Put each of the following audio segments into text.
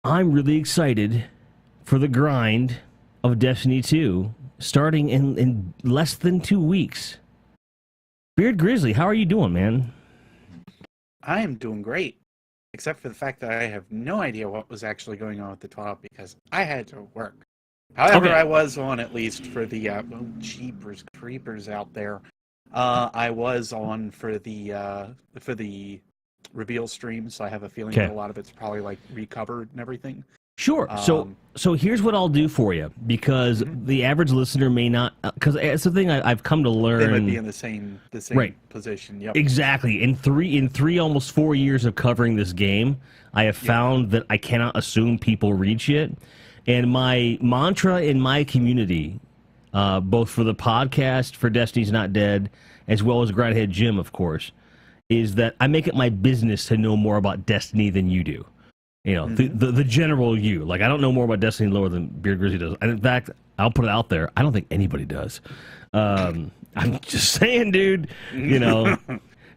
I'm really excited for the grind of Destiny 2 starting in less than 2 weeks. Beard Grizzly, how are you doing, man? I am doing great, except for the fact that I have no idea what was actually going on with the TWAB because I had to work. However, Okay. I was on at least for the jeepers creepers out there. I was on for the reveal stream, so I have a feeling that a lot of it's probably like recovered and everything. Sure. So here's what I'll do for you, because the average listener may not, because it's the thing I've come to learn. They might be in the same Right. position. Yep. Exactly. In three almost 4 years of covering this game, I have found that I cannot assume people read shit. And my mantra in my community, both for the podcast, for Destiny's Not Dead, as well as Grindhead Jim, of course, is that I make it my business to know more about Destiny than you do. You know, the general you. Like, I don't know more about Destiny lore than Beard Grizzly does. And in fact, I'll put it out there, I don't think anybody does. I'm just saying, dude, you know,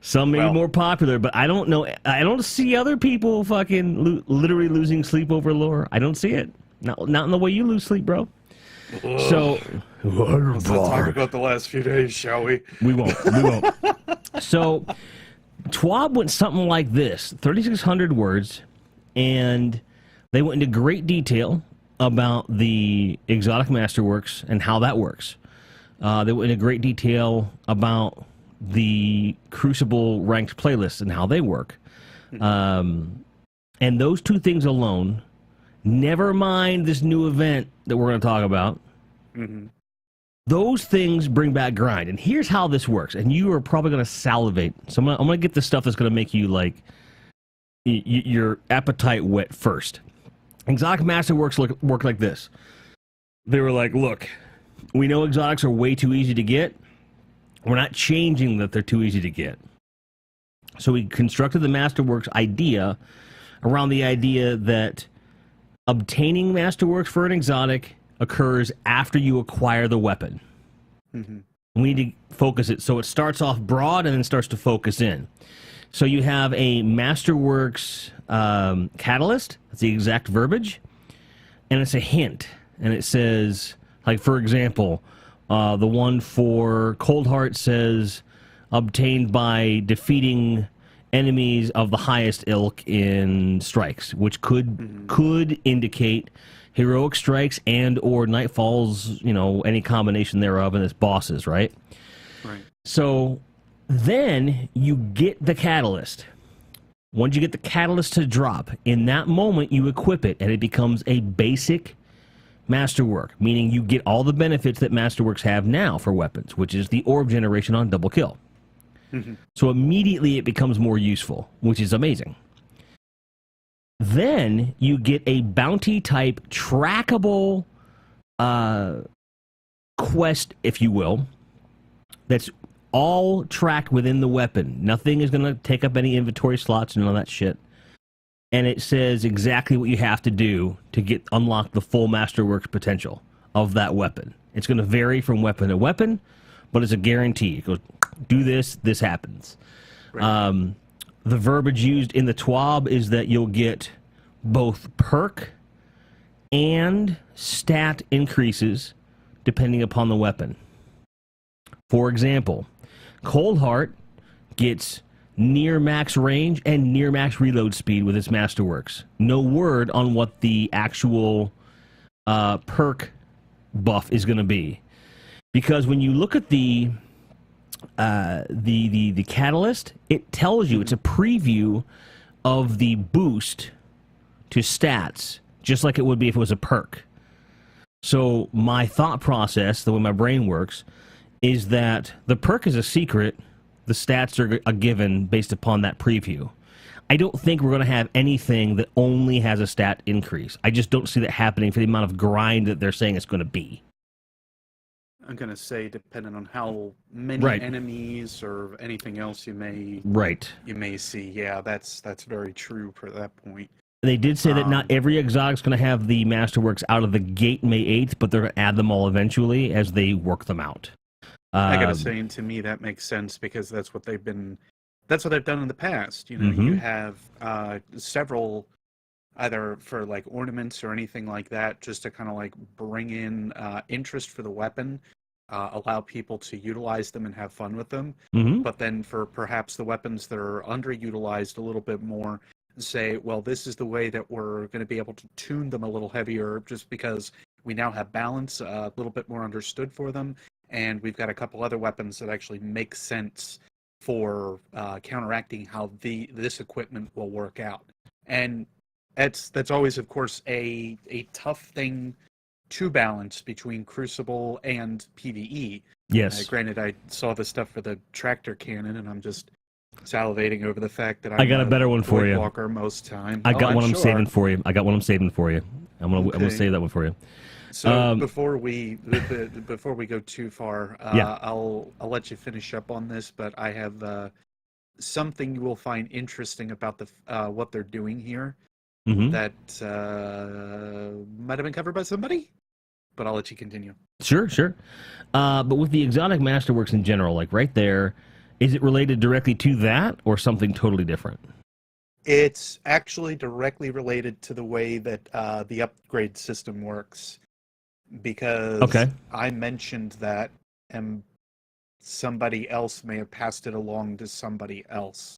some may be more popular, but I don't know. I don't see other people fucking literally losing sleep over lore. I don't see it. Not in the way you lose sleep, bro. Ugh. So, let's not talk about the last few days, shall we? We won't. So, TWAB went something like this, 3,600 words, and they went into great detail about the exotic masterworks and how that works. They went into great detail about the Crucible ranked playlists and how they work. And those two things alone, never mind this new event that we're going to talk about, those things bring back grind. And here's how this works. And you are probably going to salivate. So I'm going to get the stuff that's going to make you, like, your appetite wet first. Exotic masterworks work like this. They were like, look, we know exotics are way too easy to get. We're not changing that they're too easy to get. So we constructed the masterworks idea around the idea that obtaining masterworks for an exotic occurs after you acquire the weapon. We need to focus it. So it starts off broad and then starts to focus in. So you have a masterworks catalyst. That's the exact verbiage. And it's a hint. And it says, like, for example, the one for Coldheart says, obtained by defeating enemies of the highest ilk in strikes, which could indicate heroic strikes and or nightfalls, you know, any combination thereof, and its bosses, right? Right. So then you get the catalyst. Once you get the catalyst to drop, in that moment you equip it, and it becomes a basic masterwork, meaning you get all the benefits that masterworks have now for weapons, which is the orb generation on double kill. So immediately it becomes more useful, which is amazing. Then you get a bounty type trackable quest, if you will, that's all tracked within the weapon. Nothing is going to take up any inventory slots and all that shit. And it says exactly what you have to do to unlock the full masterworks potential of that weapon. It's going to vary from weapon to weapon, but it's a guarantee. It goes, do this, this happens. Right. The verbiage used in the TWAB is that you'll get both perk and stat increases depending upon the weapon. For example, Coldheart gets near max range and near max reload speed with its masterworks. No word on what the actual perk buff is going to be, because when you look at the catalyst, it tells you, it's a preview of the boost to stats, just like it would be if it was a perk. So my thought process, the way my brain works, is that the perk is a secret. The stats are a given based upon that preview. I don't think we're going to have anything that only has a stat increase. I just don't see that happening for the amount of grind that they're saying it's going to be. I'm going to say, depending on how many enemies or anything else you may see. Yeah, that's very true for that point. They did say that not every exotic's going to have the masterworks out of the gate May 8th, but they're going to add them all eventually as they work them out. I gotta say, to me, that makes sense because that's what they've done in the past. You know, you have several either for like ornaments or anything like that, just to kind of like bring in interest for the weapon, allow people to utilize them and have fun with them. Mm-hmm. But then for perhaps the weapons that are underutilized a little bit more, say, well, this is the way that we're going to be able to tune them a little heavier, just because we now have balance a little bit more understood for them, and we've got a couple other weapons that actually make sense for counteracting how this equipment will work out. And that's always, of course, a tough thing to balance between Crucible and PvE. Yes. Granted, I saw the stuff for the tractor cannon, and I'm just salivating over the fact that I got a better one for you. Walker most time. I got one I'm saving for you. I'm gonna save that one for you. So before we go too far, I'll let you finish up on this, but I have something you will find interesting about the what they're doing here that might have been covered by somebody, but I'll let you continue. Sure. But with the exotic masterworks in general, like right there, is it related directly to that or something totally different? It's actually directly related to the way that the upgrade system works, because I mentioned that, and somebody else may have passed it along to somebody else.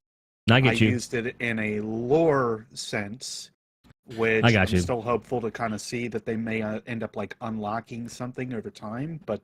I used it in a lore sense, which I'm still hopeful to kind of see that they may end up like unlocking something over time. But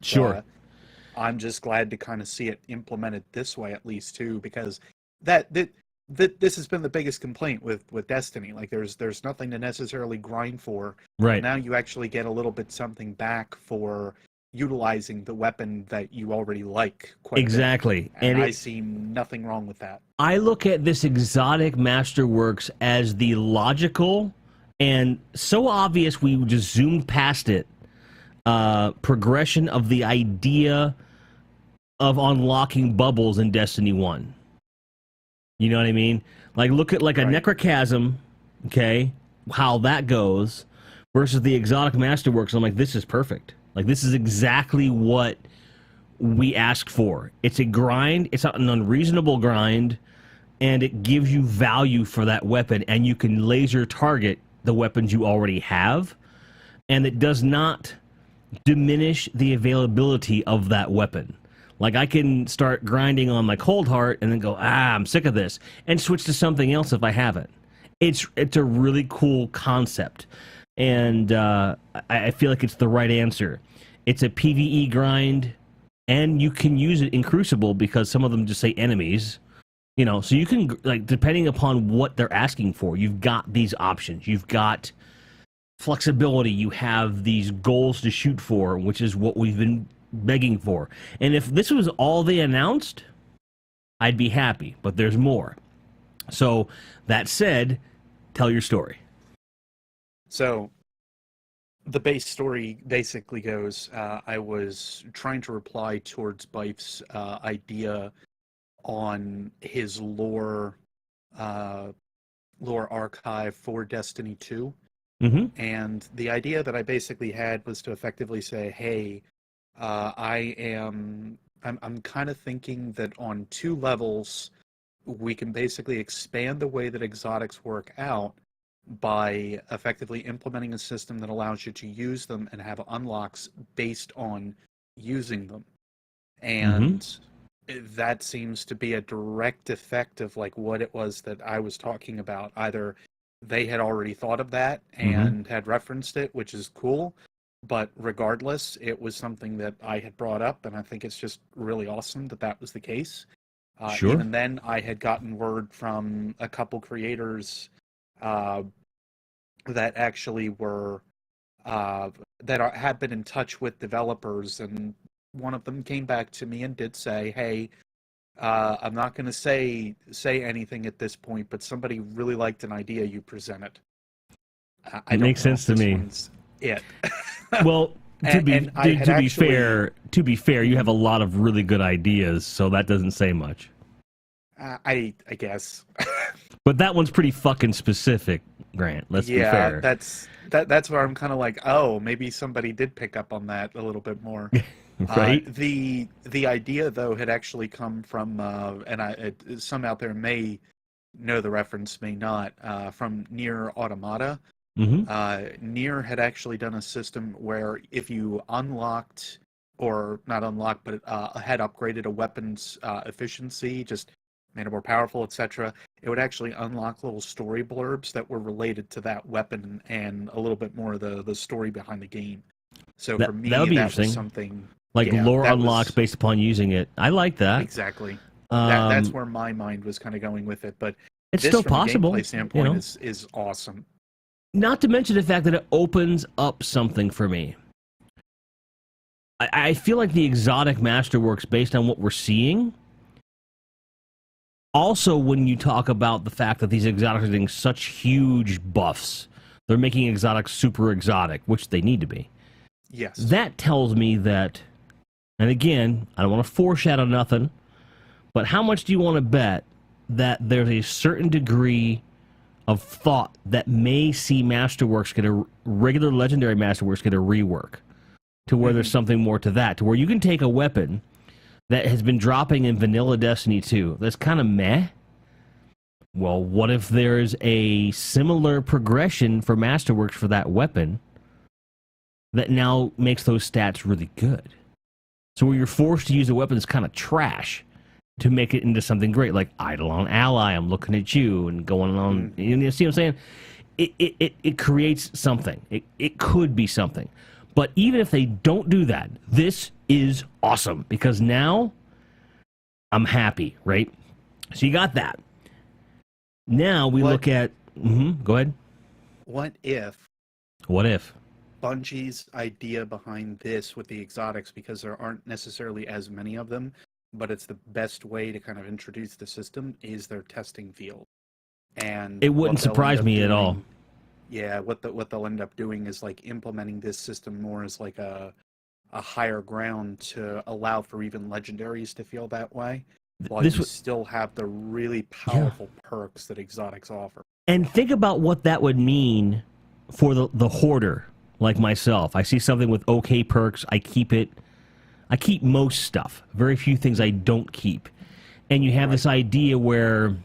I'm just glad to kind of see it implemented this way, at least too, because this has been the biggest complaint with Destiny. Like there's nothing to necessarily grind for. Right. Now you actually get a little bit something back for utilizing the weapon that you already like quite exactly. a bit. And I see nothing wrong with that. I look at this exotic masterworks as the logical and so obvious we just zoomed past it progression of the idea of unlocking bubbles in Destiny 1. You know what I mean? Like, look at like a Necrochasm, okay, how that goes, versus the exotic masterworks. I'm like, this is perfect. Like, this is exactly what we asked for. It's a grind. It's not an unreasonable grind, and it gives you value for that weapon, and you can laser target the weapons you already have, and it does not diminish the availability of that weapon. Like, I can start grinding on my Cold Heart and then go, I'm sick of this, and switch to something else if I haven't. It's a really cool concept, and I feel like it's the right answer. It's a PvE grind, and you can use it in Crucible because some of them just say enemies. You know, so you can, like, depending upon what they're asking for, you've got these options. You've got flexibility. You have these goals to shoot for, which is what we've been begging for. And if this was all they announced, I'd be happy, but there's more. So that said, tell your story. So the base story basically goes, I was trying to reply towards Bife's idea on his lore archive for Destiny 2. And the idea that I basically had was to effectively say, hey, I'm kind of thinking that on 2 levels, we can basically expand the way that exotics work out by effectively implementing a system that allows you to use them and have unlocks based on using them. And that seems to be a direct effect of like what it was that I was talking about. Either they had already thought of that and had referenced it, which is cool. But regardless, it was something that I had brought up, and I think it's just really awesome that that was the case. Even then, I had gotten word from a couple creators that actually were had been in touch with developers, and one of them came back to me and did say, "Hey, I'm not going to say anything at this point, but somebody really liked an idea you presented." It makes sense to me. It. Well, to be fair, you have a lot of really good ideas, so that doesn't say much. I guess. But that one's pretty fucking specific, Grant. Let's be fair. That's where I'm kind of like, oh, maybe somebody did pick up on that a little bit more. Right. The idea though had actually come from, and some out there may know the reference, may not, from Nier Automata. Nier had actually done a system where if you unlocked, or not unlocked, but had upgraded a weapon's efficiency, just made it more powerful, etc., it would actually unlock little story blurbs that were related to that weapon and a little bit more of the story behind the game. So for me, that was something... Like lore unlocked based upon using it. I like that. Exactly. That's where my mind was kind of going with it. But it's this, still from possible. A gameplay standpoint, is awesome. Not to mention the fact that it opens up something for me. I feel like the exotic masterworks, based on what we're seeing. Also, when you talk about the fact that these exotics are getting such huge buffs, they're making exotics super exotic, which they need to be. Yes. That tells me that, and again, I don't want to foreshadow nothing, but how much do you want to bet that there's a certain degree of thought that may see Masterworks get a regular legendary Masterworks get a rework to where there's something more to that, to where you can take a weapon that has been dropping in vanilla Destiny 2 that's kind of meh. Well, what if there's a similar progression for Masterworks for that weapon that now makes those stats really good? So where you're forced to use a weapon that's kind of trash to make it into something great, like Eidolon Ally, I'm looking at you, and going on. You see what I'm saying? It creates something. It could be something. But even if they don't do that, this is awesome, because now I'm happy, right? So you got that. Now we look at... go ahead. What if Bungie's idea behind this with the exotics, because there aren't necessarily as many of them, but it's the best way to kind of introduce the system, is their testing field. And it wouldn't surprise me at all. Yeah, what they'll end up doing is like implementing this system more as like a higher ground to allow for even legendaries to feel that way, while you still have the really powerful perks that exotics offer. And think about what that would mean for the hoarder like myself. I see something with okay perks, I keep it. I keep most stuff. Very few things I don't keep. And you have this idea where,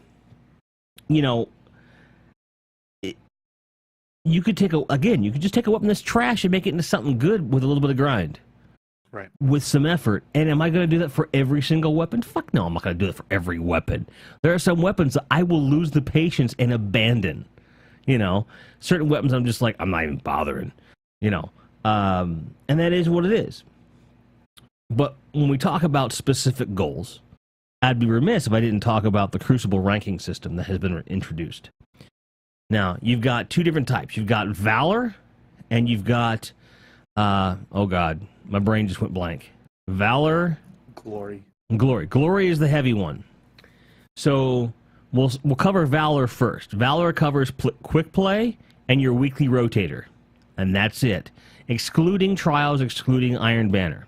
you know, you could take you could just take a weapon that's trash and make it into something good with a little bit of grind. Right. With some effort. And am I going to do that for every single weapon? Fuck no, I'm not going to do that for every weapon. There are some weapons that I will lose the patience and abandon. You know, certain weapons I'm just like, I'm not even bothering. You know, and that is what it is. But when we talk about specific goals, I'd be remiss if I didn't talk about the Crucible ranking system that has been introduced. Now, you've got two different types. You've got Valor, and you've got, oh God, my brain just went blank. Valor. Glory. Glory is the heavy one. So we'll cover Valor first. Valor covers quick play and your weekly rotator. And that's it. Excluding Trials, excluding Iron Banner.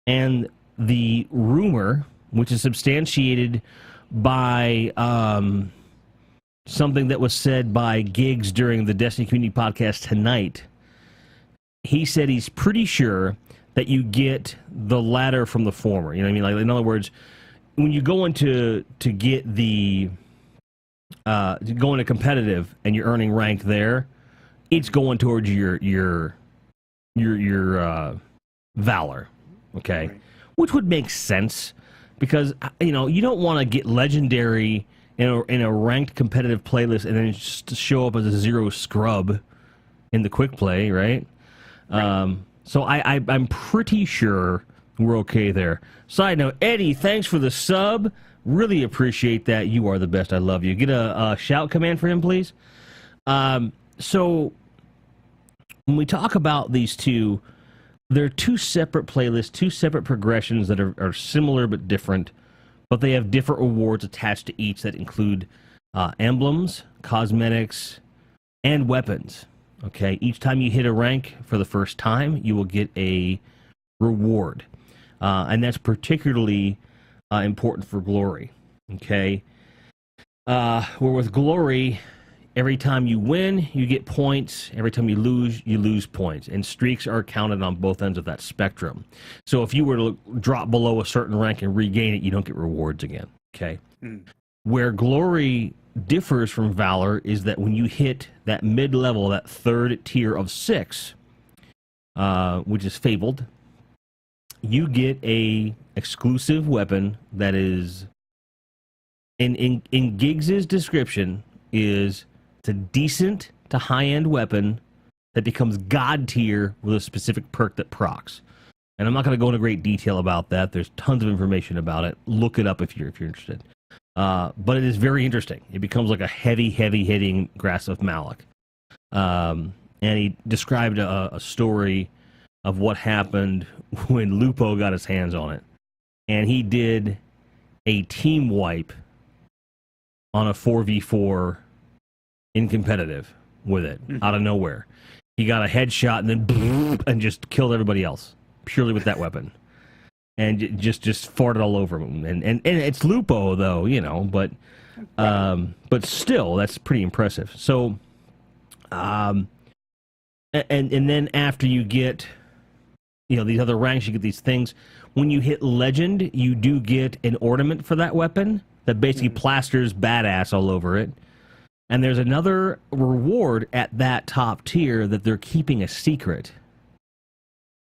And the rumor, which is substantiated by something that was said by Giggs during the Destiny Community Podcast tonight, he said he's pretty sure that you get the latter from the former. You know what I mean? Like, in other words, when you go into to get the to go into competitive and you're earning rank there, it's going towards your Valor. Okay, right. Which would make sense, because you know you don't want to get legendary in a ranked competitive playlist and then just show up as a zero scrub in the quick play, right? So I'm pretty sure we're okay there. Side note, Eddie, thanks for the sub. Really appreciate that. You are the best. I love you. Get a shout command for him, please. So when we talk about these two, they're two separate playlists, two separate progressions that are similar but different, but they have different rewards attached to each that include emblems, cosmetics, and weapons. Okay, each time you hit a rank for the first time, you will get a reward, and that's particularly important for Glory. Okay, where with Glory, every time you win, you get points. Every time you lose points. And streaks are counted on both ends of that spectrum. So if you were to drop below a certain rank and regain it, you don't get rewards again. Okay? Where Glory differs from Valor is that when you hit that mid-level, that third tier of 6, which is Fabled, you get a exclusive weapon that is, in Giggs's description, is it's a decent to high-end weapon that becomes God tier with a specific perk that procs. And I'm not going to go into great detail about that. There's tons of information about it. Look it up if you're interested. But it is very interesting. It becomes like a heavy hitting Grasp of Malak. And he described a story of what happened when Lupo got his hands on it. And he did a team wipe on a 4v4 in competitive with it, out of nowhere. He got a headshot and then and just killed everybody else purely with that weapon, and just farted all over him. And it's Lupo though, you know, but still that's pretty impressive. So, and then after you get, you know, these other ranks, you get these things. When you hit Legend, you do get an ornament for that weapon that basically plasters badass all over it. And there's another reward at that top tier that they're keeping a secret.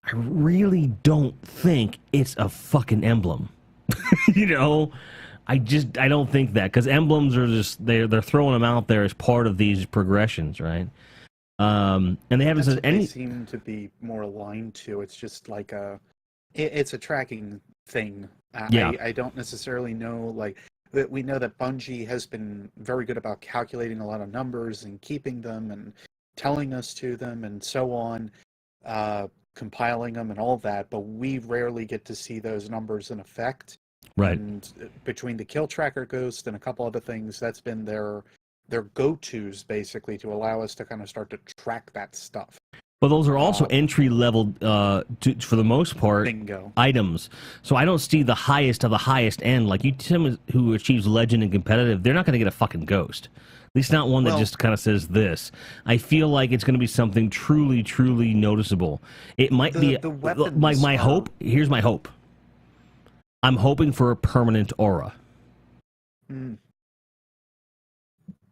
I really don't think it's a fucking emblem. You know, I don't think that, because emblems are just, they're throwing them out there as part of these progressions, right? And they haven't said any. They seem to be more aligned to. It's just like it's a tracking thing. I don't necessarily know, like, we know that Bungie has been very good about calculating a lot of numbers and keeping them and telling us to them and so on, compiling them and all that, but we rarely get to see those numbers in effect. Right. And between the Kill Tracker Ghost and a couple other things, that's been their go-tos, basically, to allow us to kind of start to track that stuff. But those are also entry-level, for the most part, bingo items. So I don't see the highest of the highest end. Like, someone who achieves Legend and competitive, they're not going to get a fucking Ghost. At least not one that just kind of says this. I feel like it's going to be something truly, truly noticeable. It might be, like, my hope. Here's my hope. I'm hoping for a permanent aura.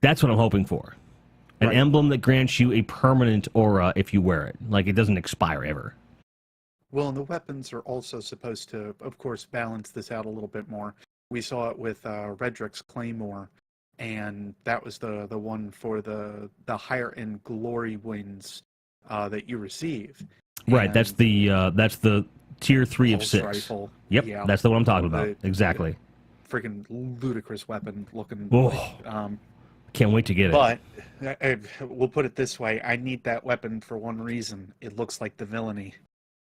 That's what I'm hoping for. An emblem that grants you a permanent aura if you wear it. Like, it doesn't expire ever. Well, and the weapons are also supposed to, of course, balance this out a little bit more. We saw it with Redrick's Claymore, and that was the one for the higher-end glory wins that you receive. Right, that's the tier 3 of 6. Rifle. Yep, yeah. That's the one I'm talking about. Exactly. Freaking ludicrous weapon looking. Can't wait to get it. But we'll put it this way: I need that weapon for one reason. It looks like the villainy.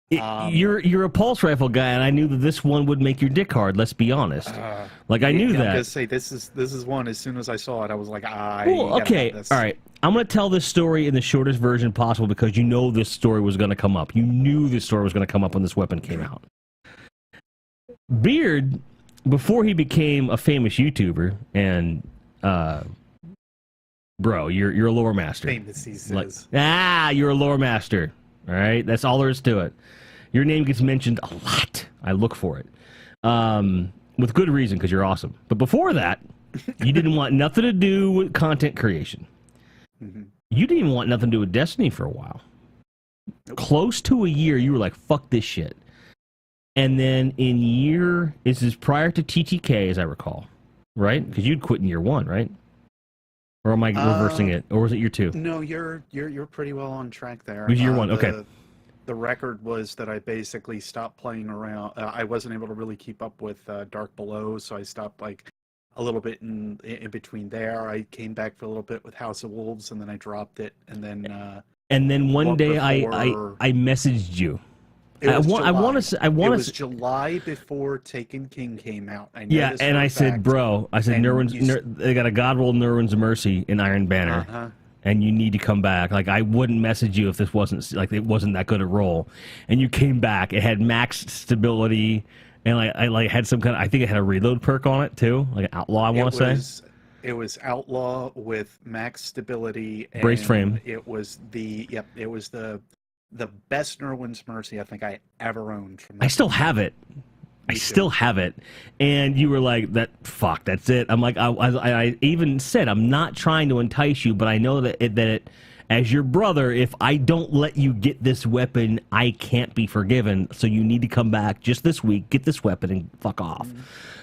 You're a pulse rifle guy, and I knew that this one would make your dick hard. Let's be honest. I knew that. I'm gonna say this is one. As soon as I saw it, I was like, okay, all right. I'm gonna tell this story in the shortest version possible because you know this story was gonna come up. You knew this story was gonna come up when this weapon came out. Beard, before he became a famous YouTuber, and bro, you're a lore master. Famous, he says. You're a lore master. All right, that's all there is to it. Your name gets mentioned a lot. I look for it, with good reason, because you're awesome. But before that, you didn't want nothing to do with content creation. You didn't even want nothing to do with Destiny for a while. Close to a year, you were like, "Fuck this shit." And then this is prior to TTK, as I recall, right? Because you'd quit in year 1, right? Or am I reversing it? Or was it year 2? No, you're pretty well on track there. It was year 1, okay. The record was that I basically stopped playing around. I wasn't able to really keep up with Dark Below, so I stopped like a little bit in between there. I came back for a little bit with House of Wolves, and then I dropped it, and then one day I messaged you. It was July before Taken King came out. And I said, bro, they got a God Roll Nerwin's Mercy in Iron Banner, and you need to come back. Like, I wouldn't message you if this wasn't that good a roll. And you came back. It had max stability, and I had some kind of, I think it had a reload perk on it too, like an Outlaw. I want to say it was Outlaw with max stability, and brace frame. It was the best Nerwin's Mercy I think I ever owned. I still have it. I still have it. And you were like, that's it. I'm like, I even said, I'm not trying to entice you, but I know that as your brother, if I don't let you get this weapon, I can't be forgiven. So you need to come back just this week, get this weapon, and fuck off.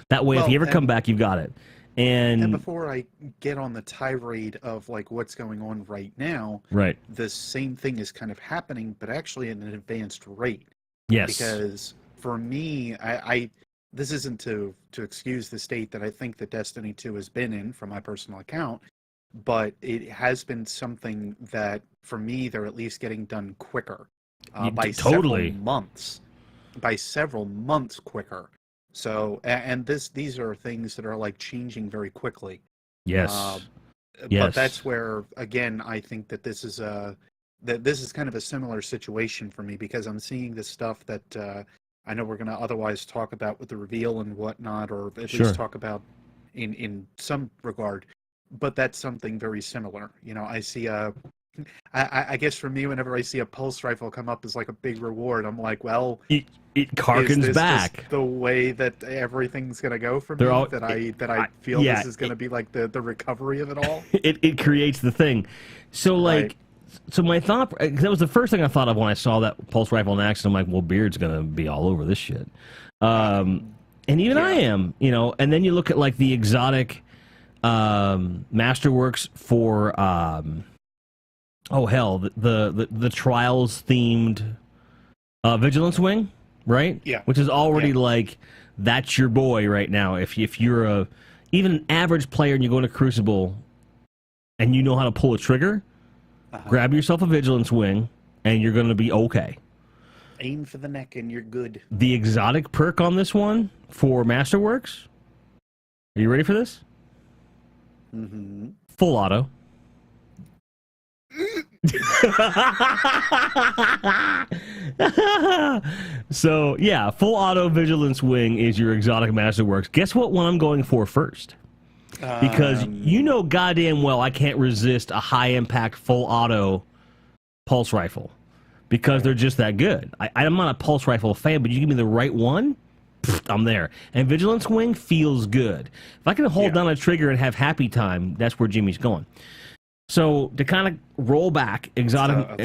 That way, if you ever come back, you've got it. And before I get on the tirade of like what's going on right now, right, the same thing is kind of happening, but actually at an advanced rate. Yes. Because for me, I this isn't to excuse the state that I think that Destiny 2 has been in from my personal account, but it has been something that, for me, they're at least getting done quicker. By several months. By several months quicker. So, and these are things that are like changing very quickly. Yes. But that's where, again, I think that this is kind of a similar situation for me, because I'm seeing this stuff that I know we're going to otherwise talk about with the reveal and whatnot, or at least talk about in some regard. But that's something very similar. You know, I see I guess for me, whenever I see a pulse rifle come up as like a big reward, I'm like, well, it harkens back just the way that everything's gonna go for me. I feel this is gonna be like the recovery of it all. It creates the thing. So like, so my thought, that was the first thing I thought of when I saw that pulse rifle in action. I'm like, well, Beard's gonna be all over this shit. And even I am, you know. And then you look at like the exotic Masterworks for the Trials themed Vigilance Wing, right? Yeah. Which is already like, that's your boy right now. If you're even an average player and you go into Crucible and you know how to pull a trigger, grab yourself a Vigilance Wing and you're going to be okay. Aim for the neck and you're good. The exotic perk on this one for Masterworks, are you ready for this? Mm-hmm. Full auto. So yeah, full auto Vigilance Wing is your exotic Masterworks. Guess what one I'm going for first? Because you know goddamn well I can't resist a high impact full auto pulse rifle, because they're just that good. I'm not a pulse rifle fan, but you give me the right one, I'm there. And Vigilance Wing feels good. If I can hold down a trigger and have happy time, that's where Jimmy's going. So to kind of roll back, exotic,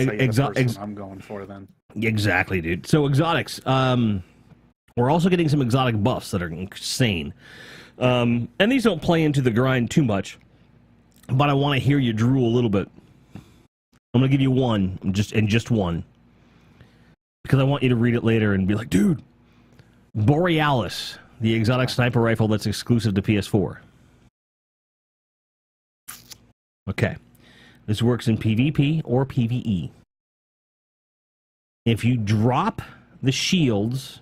I'm going for then. Exactly, dude. So exotics. We're also getting some exotic buffs that are insane, and these don't play into the grind too much, but I want to hear you drool a little bit. I'm gonna give you one, just one, because I want you to read it later and be like, dude, Borealis, the exotic sniper rifle that's exclusive to PS4. Okay. This works in PvP or PvE. If you drop the shields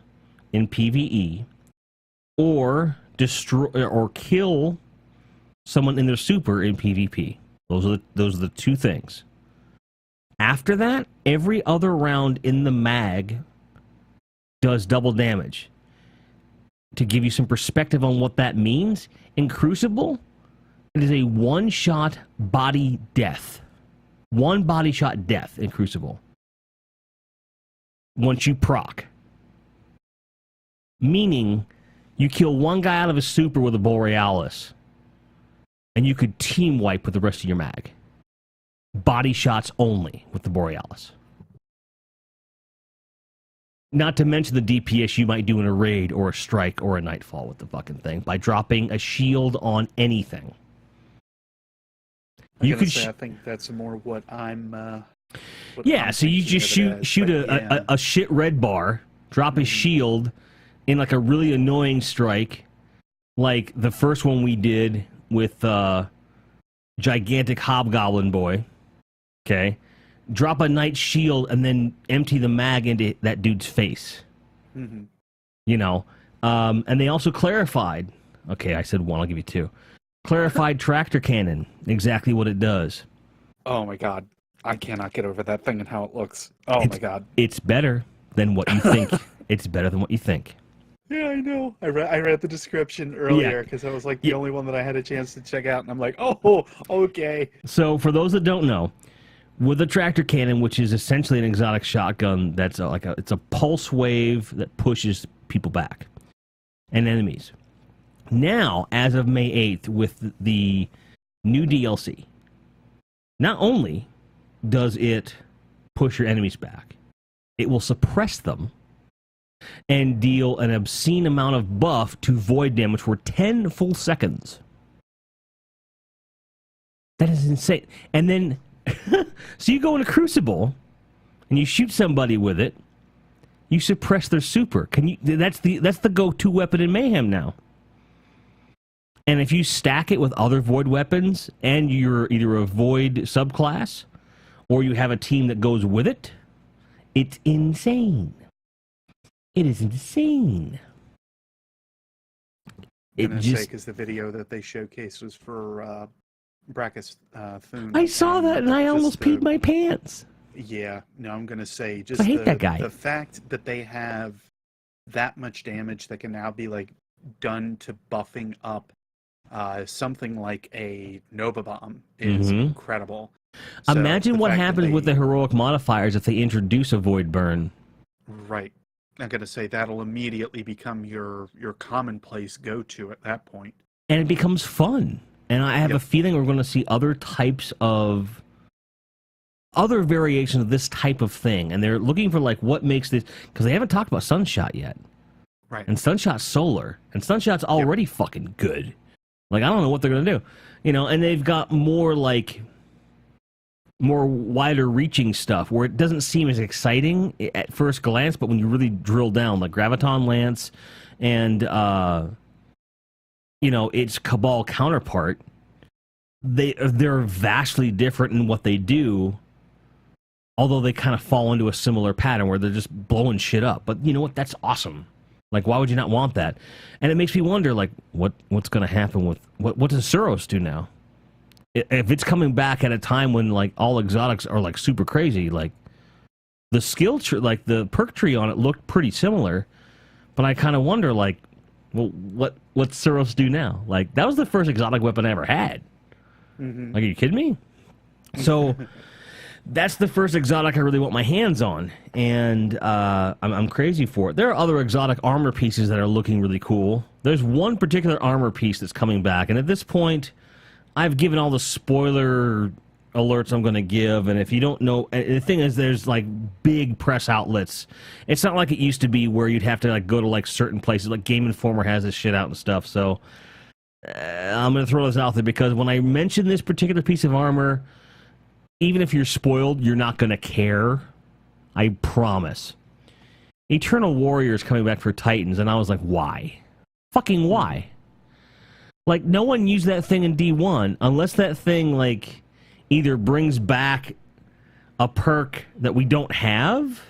in PvE or destroy or kill someone in their super in PvP, those are the two things. After that, every other round in the mag does double damage. To give you some perspective on what that means, in Crucible, it is a one-shot body death. One body shot death in Crucible. Once you proc. Meaning, you kill one guy out of a super with a Borealis, and you could team wipe with the rest of your mag. Body shots only with the Borealis. Not to mention the DPS you might do in a raid or a strike or a nightfall with the fucking thing by dropping a shield on anything. I think that's more what I'm. So you just shoot a shit red bar, drop a shield in like a really annoying strike, like the first one we did with gigantic hobgoblin boy. Okay, drop a night shield and then empty the mag into that dude's face. Mm-hmm. You know, and they also clarified. Okay, I said one. I'll give you two. Clarified tractor cannon, exactly what it does. Oh my god, I cannot get over that thing and how it looks. My god, it's better than what you think. It's better than what you think. Yeah, I know. I read the description earlier because I was like the only one that I had a chance to check out, and I'm like, oh, okay. So for those that don't know, with a tractor cannon, which is essentially an exotic shotgun, that's it's a pulse wave that pushes people back. and enemies. Now, as of May 8th, with the new DLC, not only does it push your enemies back, it will suppress them and deal an obscene amount of buff to void damage for 10 full seconds. That is insane. And then, so you go into Crucible, and you shoot somebody with it, you suppress their super. That's the go-to weapon in Mayhem now. And if you stack it with other void weapons, and you're either a void subclass, or you have a team that goes with it, it's insane. It is insane. I'm going to say, because the video that they showcased was for Brackus Thune. I saw that, and I almost peed my pants. Yeah, no, I'm going to say, just I hate that guy. The fact that they have that much damage that can now be, like, done to buffing up something like a Nova Bomb is incredible. So imagine what happens with the heroic modifiers if they introduce a Void Burn. Right. I'm going to say that'll immediately become your commonplace go-to at that point. And it becomes fun. And I have a feeling we're going to see other types of... other variations of this type of thing. And they're looking for, like, what makes this... because they haven't talked about Sunshot yet. Right. And Sunshot's solar. And Sunshot's already fucking good. Like, I don't know what they're going to do. You know, and they've got more, like... more wider reaching stuff where it doesn't seem as exciting at first glance, but when you really drill down, like Graviton Lance and you know, its Cabal counterpart, they're vastly different in what they do, although they kind of fall into a similar pattern where they're just blowing shit up. But you know what? That's awesome. Like, why would you not want that? And it makes me wonder, like, what's going to happen with what does Suros do now? If it's coming back at a time when, like, all exotics are, like, super crazy, like, the skill tree, like, the perk tree on it looked pretty similar, but I kind of wonder, like, well, what's Suros do now? Like, that was the first exotic weapon I ever had. Like, are you kidding me? So, that's the first exotic I really want my hands on, and I'm crazy for it. There are other exotic armor pieces that are looking really cool. There's one particular armor piece that's coming back, and at this point... I've given all the spoiler alerts I'm going to give, and if you don't know, the thing is, there's like big press outlets. It's not like it used to be where you'd have to like go to like certain places. Like Game Informer has this shit out and stuff. So I'm going to throw this out there because when I mention this particular piece of armor, even if you're spoiled, you're not going to care. I promise. Eternal Warrior is coming back for Titans, and I was like, why? Fucking why? Like, no one used that thing in D1 unless that thing, like, either brings back a perk that we don't have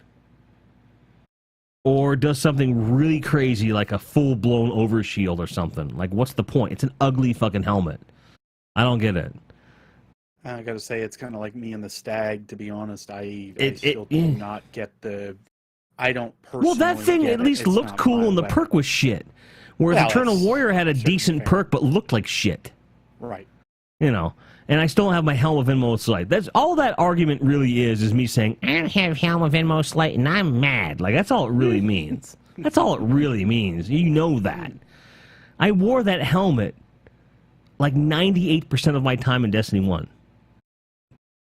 or does something really crazy like a full-blown overshield or something. Like, what's the point? It's an ugly fucking helmet. I don't get it. I gotta say, it's kind of like me and the Stag, to be honest. I still do not get the... I don't personally Well, that thing at least looked cool and the perk was shit. Whereas Eternal Warrior had a decent perk, but looked like shit. Right. You know, and I still don't have my Helm of Inmost Light. That's all that argument really is me saying, I don't have Helm of Inmost Light, and I'm mad. Like, that's all it really means. That's all it really means. You know that. I wore that helmet like 98% of my time in Destiny 1.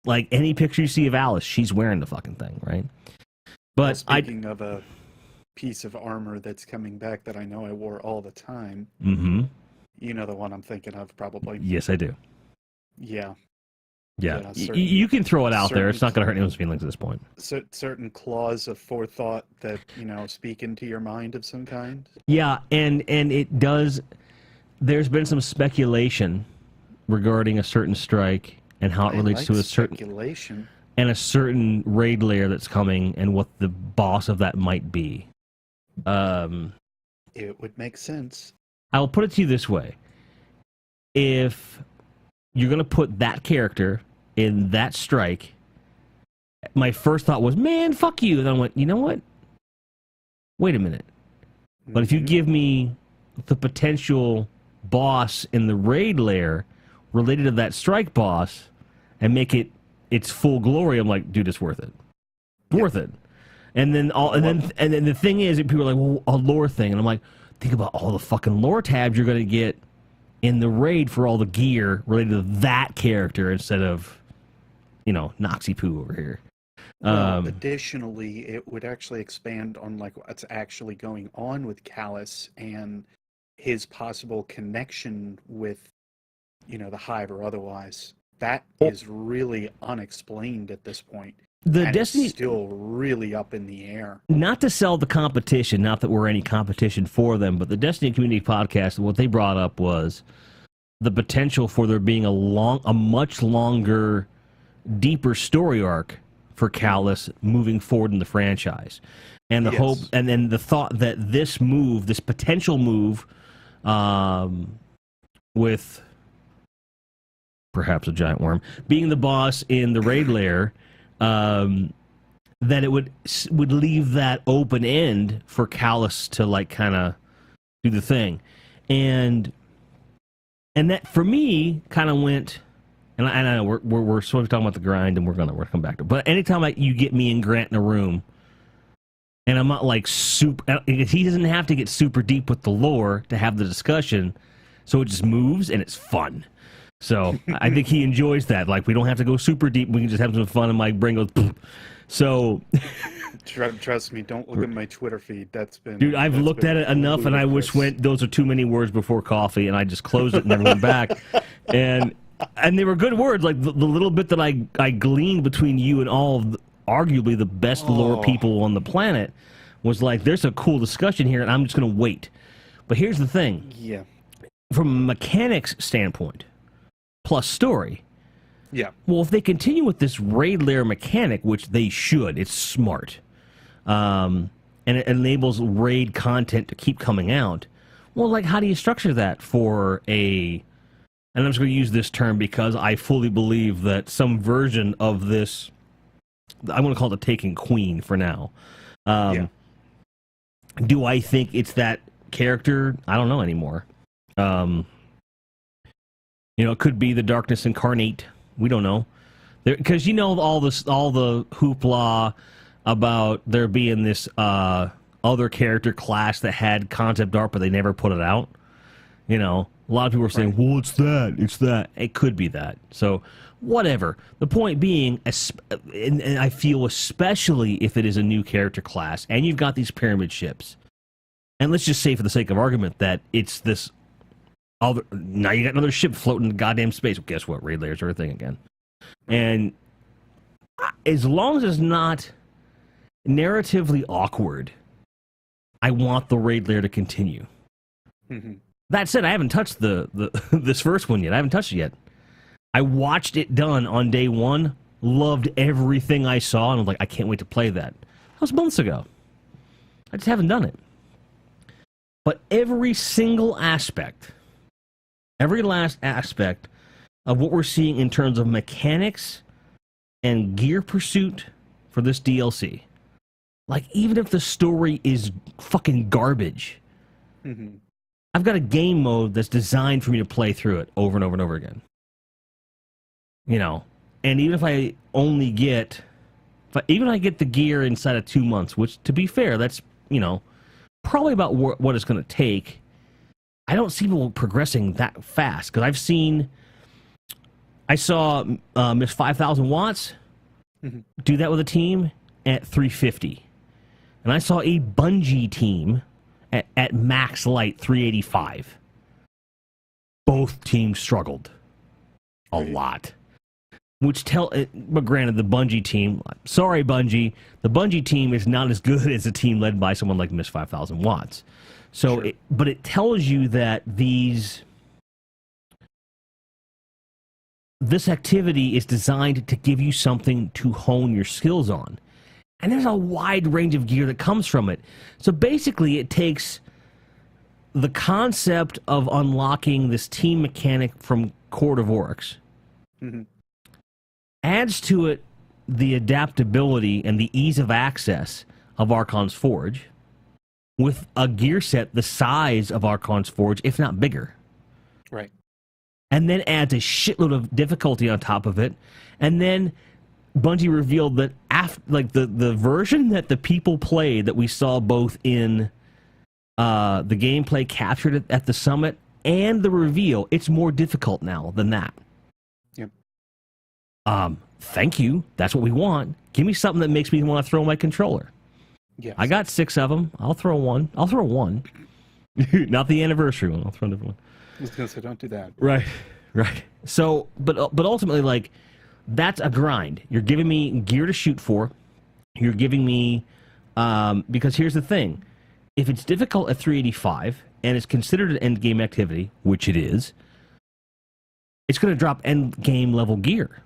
Like, any picture you see of Alice, she's wearing the fucking thing, right? But speaking of a piece of armor that's coming back that I know I wore all the time. You know the one I'm thinking of, probably. Yes, I do. Yeah. Yeah. You can throw it out there. It's not going to hurt anyone's feelings at this point. Certain claws of forethought that, you know, speak into your mind of some kind. Yeah, and it does... There's been some speculation regarding a certain strike and how it relates to a certain... speculation. And a certain raid layer that's coming and what the boss of that might be. It would make sense. I'll put it to you this way. If you're going to put that character in that strike, my first thought was, man, fuck you. And I went, you know what? Wait a minute. But if you give me the potential boss in the raid layer related to that strike boss and make it its full glory, I'm like, dude, it's worth it. It's worth it. And then the thing is, people are like, well, a lore thing, and I'm like, think about all the fucking lore tabs you're going to get in the raid for all the gear related to that character instead of, Noxie Poo over here. Well, additionally, it would actually expand on like what's actually going on with Callus and his possible connection with, the Hive or otherwise. That is really unexplained at this point. The and Destiny it's still really up in the air. Not to sell the competition, not that we're any competition for them, but the Destiny Community Podcast, what they brought up was the potential for there being a much longer, deeper story arc for Callus moving forward in the franchise. And the hope, and then the thought that this potential move, with perhaps a giant worm, being the boss in the raid lair, that it would leave that open end for Callus to like kind of do the thing, and that for me kind of went. And I know we're sort of talking about the grind, and we're gonna come back to it. But anytime you get me and Grant in a room, and I'm not like super, he doesn't have to get super deep with the lore to have the discussion, so it just moves and it's fun. So I think he enjoys that. Like, we don't have to go super deep; we can just have some fun, and my brain goes. Poof. So, trust me, don't look at my Twitter feed. Dude, I've looked at it enough, and I wish those are too many words before coffee, and I just closed it and never went back. And they were good words, like the little bit that I gleaned between you and all of arguably the best lore people on the planet was like, there's a cool discussion here, and I'm just going to wait. But here's the thing. Yeah. From a mechanics standpoint, plus story. Yeah. Well, if they continue with this raid lair mechanic, which they should, it's smart, and it enables raid content to keep coming out, well, like, how do you structure that for and I'm just going to use this term because I fully believe that some version of this, I'm going to call it the Taken Queen for now. Do I think it's that character? I don't know anymore. It could be the Darkness Incarnate. We don't know. Because all the hoopla about there being this other character class that had concept art, but they never put it out. A lot of people are saying, well, it's that. It could be that. So, whatever. The point being, and I feel especially if it is a new character class, and you've got these pyramid ships, and let's just say for the sake of argument that it's this other, now you got another ship floating in goddamn space. Well, guess what? Raid layers are a thing again. And as long as it's not narratively awkward, I want the raid layer to continue. Mm-hmm. That said, I haven't touched this first one yet. I haven't touched it yet. I watched it done on day one, loved everything I saw, and I was like, I can't wait to play that. That was months ago. I just haven't done it. But every single aspect, every last aspect of what we're seeing in terms of mechanics and gear pursuit for this DLC, like, even if the story is fucking garbage, mm-hmm. I've got a game mode that's designed for me to play through it over and over and over again. And even if I only get, even if I get the gear inside of 2 months, which, to be fair, that's, probably about what it's going to take, I don't see people progressing that fast. Because I saw Miss 5,000 watts mm-hmm. do that with a team at 350. And I saw a Bungie team at max light 385. Both teams struggled a lot. But granted, the Bungie team, sorry Bungie, the Bungie team is not as good as a team led by someone like Miss 5,000 watts. So, sure. But it tells you that this activity is designed to give you something to hone your skills on. And there's a wide range of gear that comes from it. So basically, it takes the concept of unlocking this team mechanic from Court of Oryx, mm-hmm. adds to it the adaptability and the ease of access of Archon's Forge, with a gear set the size of Archon's Forge, if not bigger. Right. And then adds a shitload of difficulty on top of it. And then Bungie revealed that the version that the people played that we saw both in the gameplay captured at the summit, and the reveal. It's more difficult now than that. Yep. Thank you. That's what we want. Give me something that makes me want to throw my controller. Yes. I got 6 of them. I'll throw one. Not the anniversary one. I'll throw a different one. I was going to say, don't do that. Right. So, but ultimately, like, that's a grind. You're giving me gear to shoot for. You're giving me, because here's the thing. If it's difficult at 385 and it's considered an end game activity, which it is, it's going to drop end game level gear.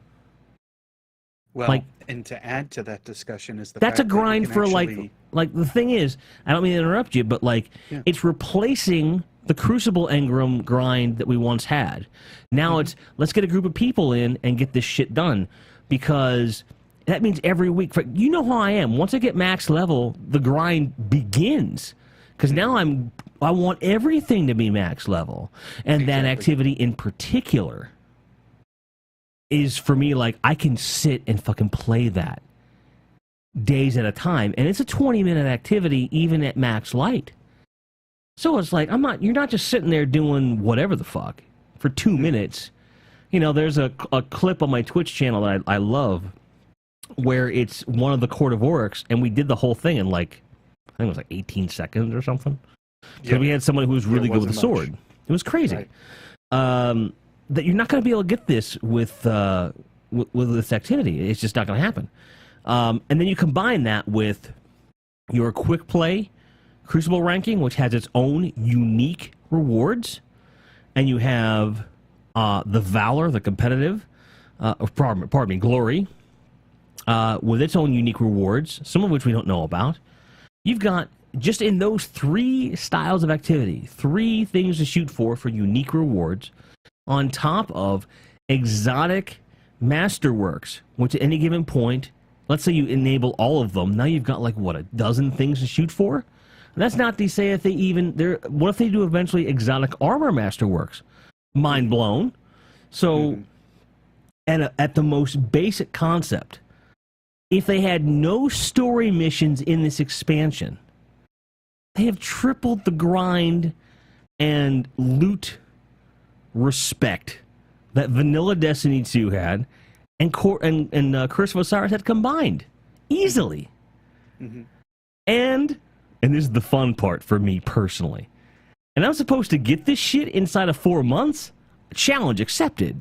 Well, like, and to add to that discussion is the that's a fact grind that for actually... like the thing is, I don't mean to interrupt you, but like it's replacing the Crucible Engram grind that we once had. Now it's let's get a group of people in and get this shit done, because that means every week. You know how I am. Once I get max level, the grind begins, because now I want everything to be max level, and that activity in particular is for me like I can sit and fucking play that days at a time, and it's a 20-minute activity even at max light. So it's like you're not just sitting there doing whatever the fuck for 2 minutes. You know, there's a clip on my Twitch channel that I love where it's one of the Court of Oryx, and we did the whole thing in like, I think it was like 18 seconds or something. So we had someone who was really good with a sword. It was crazy. Right. That you're not going to be able to get this with this activity. It's just not going to happen. And then you combine that with your quick play Crucible ranking, which has its own unique rewards, and you have the Valor, the competitive, pardon me, Glory, with its own unique rewards, some of which we don't know about. You've got, just in those 3 styles of activity, 3 things to shoot for unique rewards, on top of exotic masterworks, which at any given point, let's say you enable all of them, now you've got like, what, a dozen things to shoot for? And that's not to say if what if they do eventually exotic armor masterworks? Mind blown. So, at the most basic concept, if they had no story missions in this expansion, they have tripled the grind and loot respect that vanilla Destiny 2 had and Curse of Osiris had combined easily. And this is the fun part for me personally, and I'm supposed to get this shit inside of 4 months. Challenge accepted.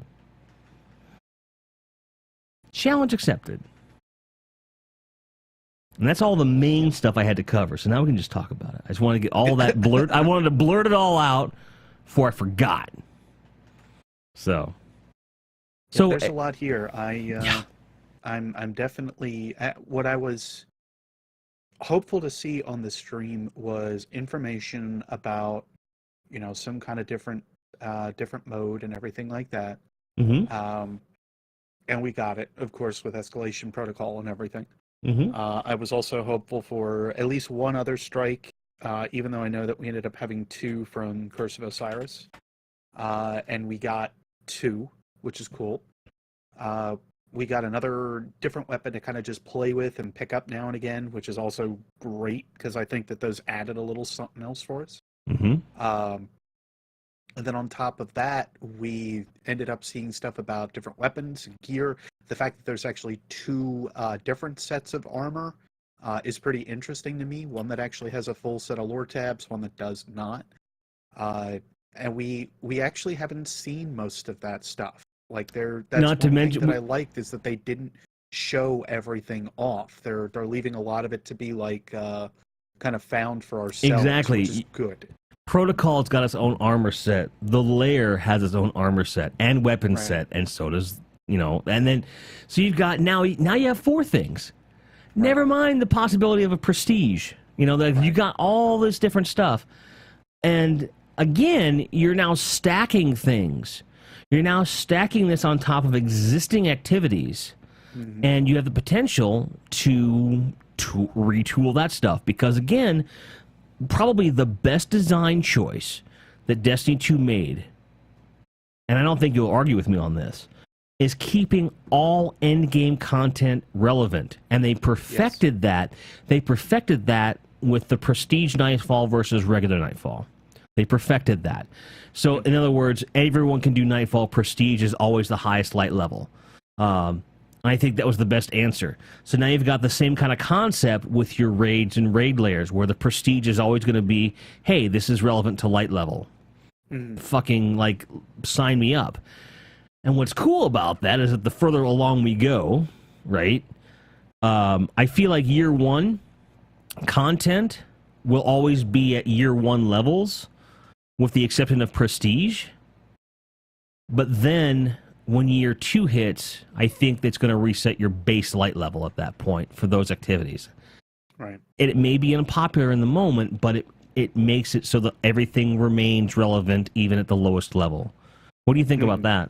And that's all the main stuff I had to cover, so now we can just talk about it. I just want to get all that blurred. I wanted to blurt it all out before I forgot. So there's a lot here. I'm definitely what I was hopeful to see on the stream was information about, you know, some kind of different mode and everything like that. And we got it, of course, with escalation protocol and everything. I was also hopeful for at least one other strike, even though I know that we ended up having 2 from Curse of Osiris. And we got 2, which is cool. We got another different weapon to kind of just play with and pick up now and again, which is also great, because I think that those added a little something else for us. And then on top of that, we ended up seeing stuff about different weapons and gear. The fact that there's actually 2 different sets of armor is pretty interesting to me. One that actually has a full set of lore tabs, one that does not. And we actually haven't seen most of that stuff. Like that's not to mention that I liked is that they didn't show everything off. They're leaving a lot of it to be like kind of found for ourselves. Exactly, which is good. Protocol's got its own armor set. The Lair has its own armor set and weapon set, and so does, you know. And then, so you've got now you have 4 things. Right. Never mind the possibility of a prestige. You know, that you got all this different stuff, and again, you're now stacking things. You're now stacking this on top of existing activities, and you have the potential to retool that stuff. Because again, probably the best design choice that Destiny 2 made, and I don't think you'll argue with me on this, is keeping all endgame content relevant. And they perfected that. They perfected that with the Prestige Nightfall versus regular Nightfall. They perfected that. So, in other words, everyone can do Nightfall. Prestige is always the highest light level. And I think that was the best answer. So now you've got the same kind of concept with your raids and raid layers, where the Prestige is always going to be, hey, this is relevant to light level. Fucking, like, sign me up. And what's cool about that is that the further along we go, right, I feel like year one content will always be at year one levels, with the exception of Prestige. But then, when year two hits, I think that's going to reset your base light level at that point for those activities. Right. It may be unpopular in the moment, but it makes it so that everything remains relevant even at the lowest level. What do you think about that?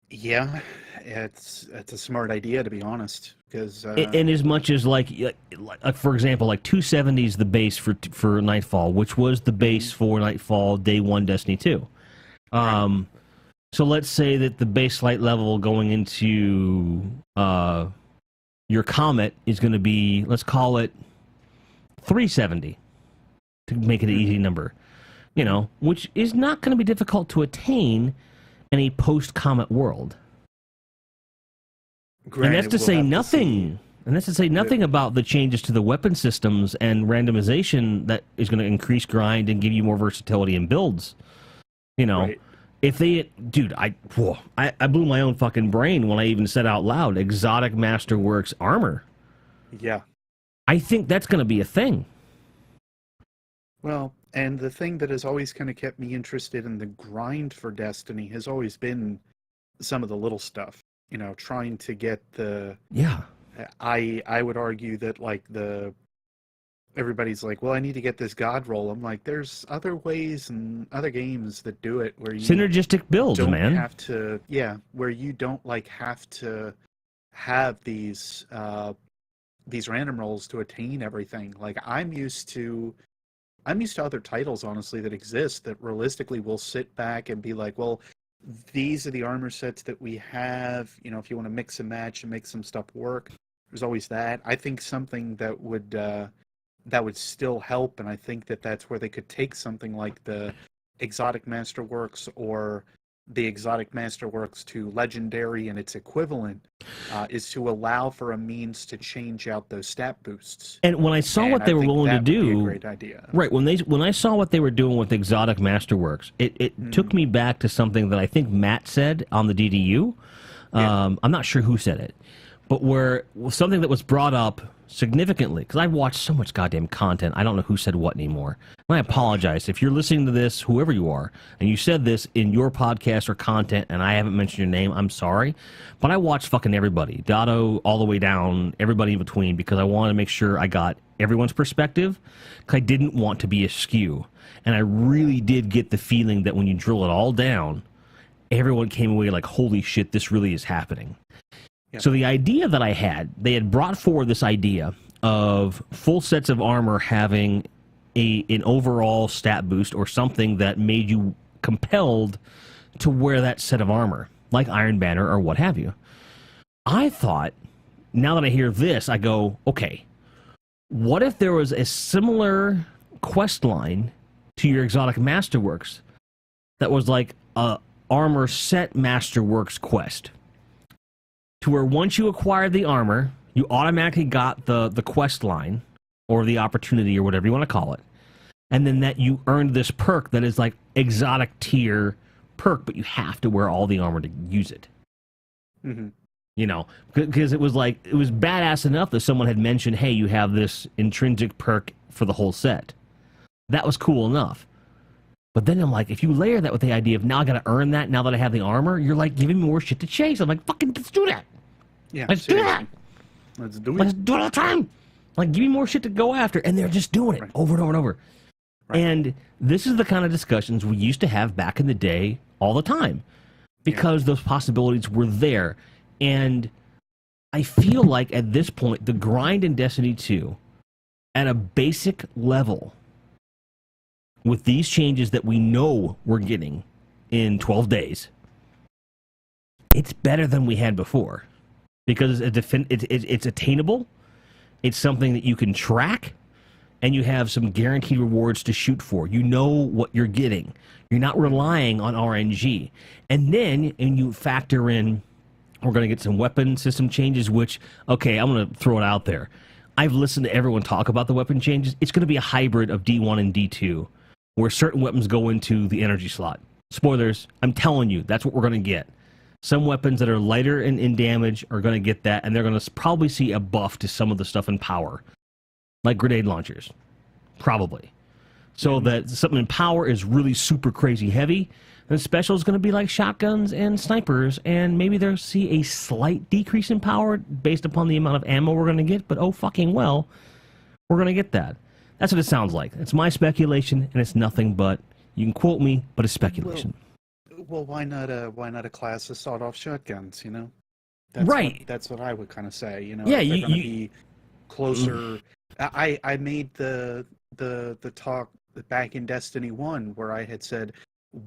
Yeah, it's a smart idea, to be honest. Because in as much as like for example, like 270 is the base for Nightfall, which was the base for Nightfall Day 1 Destiny 2. Right. So let's say that the base light level going into your Comet is going to be, let's call it 370 to make it an easy number, you know, which is not going to be difficult to attain in a post-Comet world. Granted, and that's to say nothing. And that's to say nothing about the changes to the weapon systems and randomization that is going to increase grind and give you more versatility in builds. You know, right. If they, dude, I blew my own fucking brain when I even said out loud, Exotic Masterworks armor. Yeah. I think that's going to be a thing. Well, and the thing that has always kind of kept me interested in the grind for Destiny has always been some of the little stuff. You know, trying to get the... Yeah. I would argue that, like, everybody's like, well, I need to get this god roll. I'm like, there's other ways and other games that do it where you synergistic builds, don't man. Have to, where you don't like have to have these random rolls to attain everything. Like I'm used to other titles, honestly, that exist that realistically will sit back and be like, well, these are the armor sets that we have. You know, if you want to mix and match and make some stuff work, there's always that. I think something that would still help, and I think that's where they could take something like the Exotic Masterworks or the Exotic Masterworks to Legendary and its equivalent, is to allow for a means to change out those stat boosts. And when I saw what they were willing to do, would be a great idea. Right, when I saw what they were doing with Exotic Masterworks, it took me back to something that I think Matt said on the DDU. I'm not sure who said it, but something that was brought up significantly, because I've watched so much goddamn content, I don't know who said what anymore. And I apologize if you're listening to this, whoever you are, and you said this in your podcast or content and I haven't mentioned your name, I'm sorry. But I watched fucking everybody, Dotto all the way down, everybody in between, because I wanted to make sure I got everyone's perspective, because I didn't want to be askew. And I really did get the feeling that when you drill it all down, everyone came away like, holy shit, this really is happening. So the idea that I had, they had brought forward this idea of full sets of armor having an overall stat boost or something that made you compelled to wear that set of armor, like Iron Banner or what have you. I thought, now that I hear this, I go, okay, what if there was a similar quest line to your Exotic Masterworks that was like a armor set Masterworks quest? To where once you acquired the armor, you automatically got the quest line, or the opportunity, or whatever you want to call it. And then that you earned this perk that is like exotic tier perk, but you have to wear all the armor to use it. Mm-hmm. You know, because it was badass enough that someone had mentioned, hey, you have this intrinsic perk for the whole set. That was cool enough. But then I'm like, if you layer that with the idea of now I got to earn that now that I have the armor, you're like giving me more shit to chase. I'm like, fucking, let's do that. Yeah, let's do that. Let's do it. Let's do it all the time. Like, give me more shit to go after. And they're just doing it over and over and over. Right. And this is the kind of discussions we used to have back in the day all the time. Because those possibilities were there. And I feel like at this point, the grind in Destiny 2, at a basic level, with these changes that we know we're getting in 12 days, it's better than we had before. Because it's attainable, It's something that you can track, and you have some guaranteed rewards to shoot for. You know what you're getting. You're not relying on RNG. And then, and you factor in, we're going to get some weapon system changes, which, okay, I'm going to throw it out there. I've listened to everyone talk about the weapon changes. It's going to be a hybrid of D1 and D2, where certain weapons go into the energy slot. Spoilers, I'm telling you, that's what we're going to get. Some weapons that are lighter in damage are going to get that, and they're going to probably see a buff to some of the stuff in power, like grenade launchers, probably. So that something in power is really super crazy heavy, and special is going to be like shotguns and snipers, and maybe they'll see a slight decrease in power based upon the amount of ammo we're going to get, but oh fucking well, we're going to get that. That's what it sounds like. It's my speculation, and it's nothing but, you can quote me, but it's speculation. Well, why not a class of sawed-off shotguns? You know, that's what I would kind of say. You know, yeah, they're going to be closer. I made the talk back in Destiny 1 where I had said,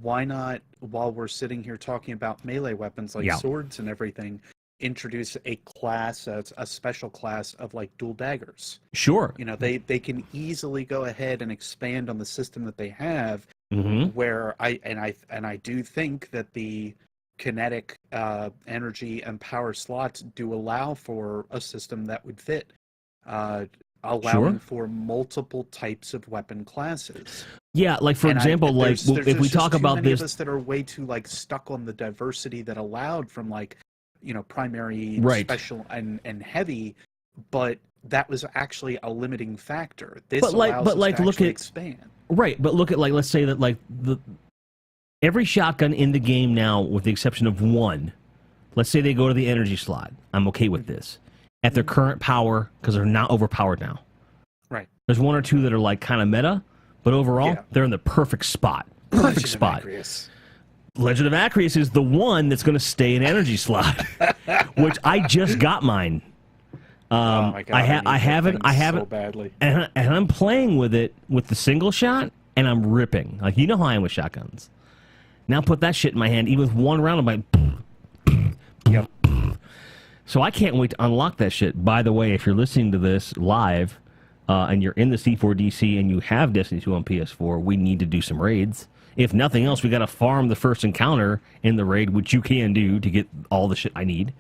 why not, while we're sitting here talking about melee weapons like swords and everything, introduce a class, a special class of like dual daggers. Sure. You know, they can easily go ahead and expand on the system that they have. Where I do think that the kinetic energy and power slots do allow for a system that would fit, allowing for multiple types of weapon classes. Yeah, like for example, like if we talk about this, of us that are way too like stuck on the diversity that allowed from like, you know, primary, special, and heavy, but that was actually a limiting factor. This allows us to actually expand. Right, but look at, like, let's say that, like, every shotgun in the game now, with the exception of one, let's say they go to the energy slot. I'm okay with this. At their current power, because they're not overpowered now. Right. There's one or two that are, like, kind of meta, but overall, they're in the perfect spot. Perfect spot. Legend of Acreus is the one that's going to stay in energy slot, which I just got mine. Oh my God, I haven't so badly. And I'm playing with it with the single shot, and I'm ripping. Like, you know how I am with shotguns. Now put that shit in my hand, even with one round, I'm like, so I can't wait to unlock that shit. By the way, if you're listening to this live, and you're in the C4DC and you have Destiny 2 on PS4, we need to do some raids. If nothing else, we got to farm the first encounter in the raid, which you can do to get all the shit I need.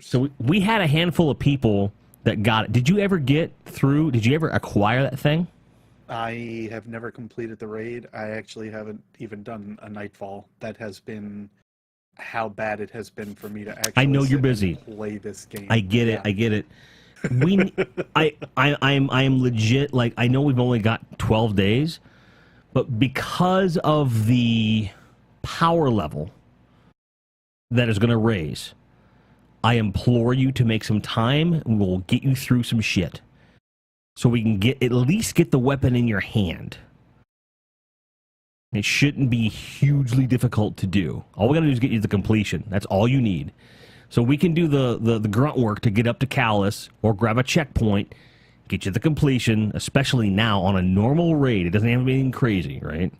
So we had a handful of people that got it. Did you ever get through? Did you ever acquire that thing? I have never completed the raid. I actually haven't even done a Nightfall. That has been how bad it has been for me to actually. I know you're busy. Play this game. I get it. I get it. I am legit. Like, I know we've only got 12 days, but because of the power level that is going to raise, I implore you to make some time, and we'll get you through some shit. So we can at least get the weapon in your hand. It shouldn't be hugely difficult to do. All we gotta do is get you the completion. That's all you need. So we can do the grunt work to get up to Callus, or grab a checkpoint, get you the completion, especially now on a normal raid. It doesn't have to be anything crazy, right?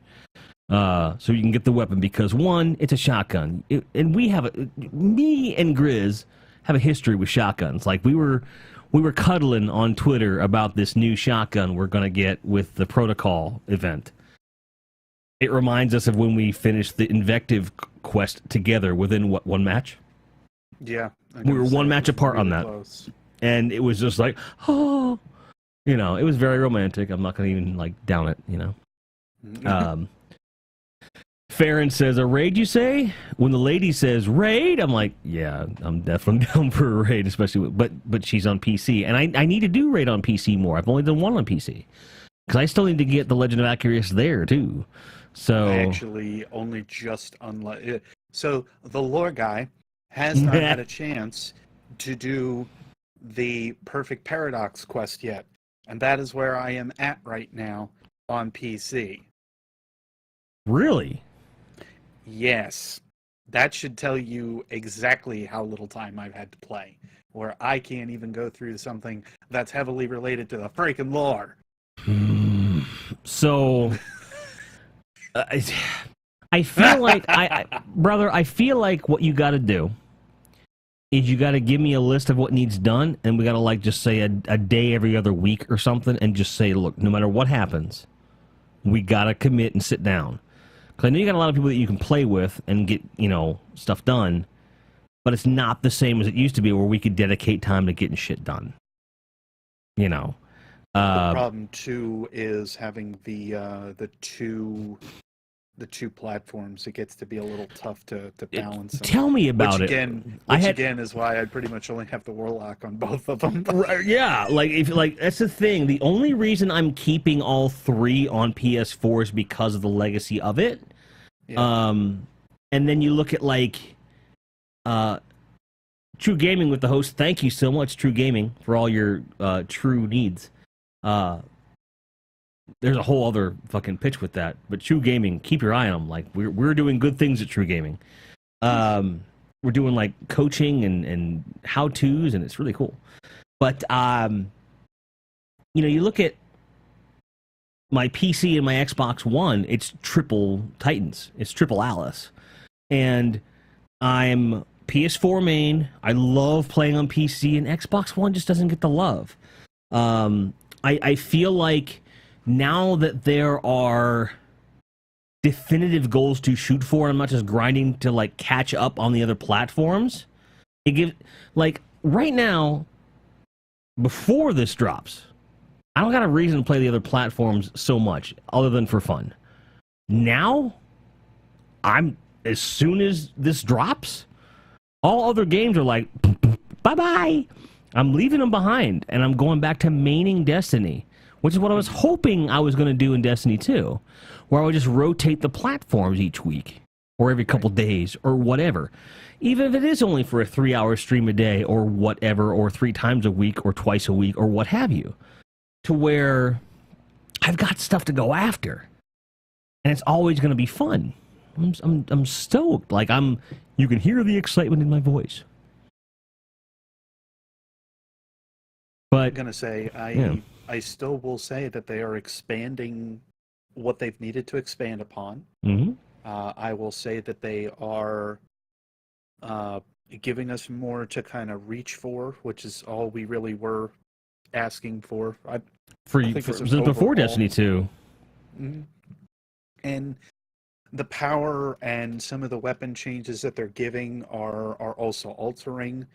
So you can get the weapon, because one, it's a shotgun, and me and Griz have a history with shotguns. Like, we were cuddling on Twitter about this new shotgun we're gonna get with the Protocol event. It reminds us of when we finished the Invective quest together within one match. Yeah, we were one match apart on that, close. And it was just like, oh, you know, it was very romantic. I'm not gonna even like down it, you know. Farron says, a raid, you say? When the lady says raid, I'm like, yeah, I'm definitely down for a raid, especially but she's on PC, and I need to do raid on PC more. I've only done one on PC because I still need to get the Legend of Acreus there too. So I actually only just unlocked. So the lore guy has not had a chance to do the Perfect Paradox quest yet, and that is where I am at right now on PC. Really? Yes. That should tell you exactly how little time I've had to play, where I can't even go through something that's heavily related to the freaking lore. So, I feel like, brother, I feel like what you got to do is you got to give me a list of what needs done, and we got to like just say a day every other week or something, and just say, look, no matter what happens, we got to commit and sit down. Because I know you got a lot of people that you can play with and get, stuff done, but it's not the same as it used to be where we could dedicate time to getting shit done. The problem too is having the two platforms. It gets to be a little tough to balance. Tell me about which it. Again is why I pretty much only have the Warlock on both of them. Yeah, that's the thing. The only reason I'm keeping all three on PS4 is because of the legacy of it. Yeah. And then you look at True Gaming with the host. Thank you so much, True Gaming, for all your true needs. There's a whole other fucking pitch with that, but True Gaming, keep your eye on them. We're doing good things at True Gaming. We're doing coaching and how-tos, and it's really cool. But you look at my PC and my Xbox One, it's triple Titans, it's triple Alice, and I'm PS4 main. I love playing on PC, and Xbox One just doesn't get the love. I feel like now that there are definitive goals to shoot for, I'm not just grinding to catch up on the other platforms. It gives right now, before this drops, I don't got a reason to play the other platforms so much other than for fun. Now, as soon as this drops, all other games are like, bye-bye. I'm leaving them behind, and I'm going back to maining Destiny, which is what I was hoping I was going to do in Destiny 2, where I would just rotate the platforms each week, or every couple days, or whatever. Even if it is only for a 3-hour stream a day, or whatever, or 3 times a week, or twice a week, or what have you, to where I've got stuff to go after, and it's always going to be fun. I'm stoked. You can hear the excitement in my voice. But I'm gonna say I still will say that they are expanding what they've needed to expand upon. Mm-hmm. I will say that they are giving us more to kind of reach for, which is all we really were asking for. I think before Destiny 2. Mm-hmm. And the power and some of the weapon changes that they're giving are also altering.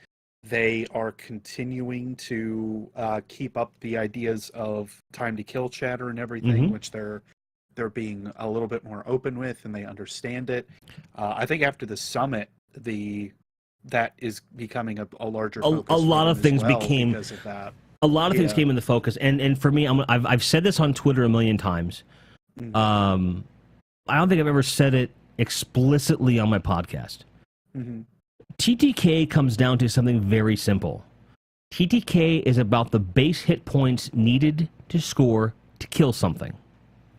They are continuing to keep up the ideas of time to kill chatter and everything, mm-hmm. which they're being a little bit more open with, and they understand it. I think after the summit, that is becoming a larger focus. A lot of things became because of that. A lot of things came into focus, and for me, I've said this on Twitter a million times. Mm-hmm. I don't think I've ever said it explicitly on my podcast. Mm-hmm. TTK comes down to something very simple. TTK is about the base hit points needed to score to kill something.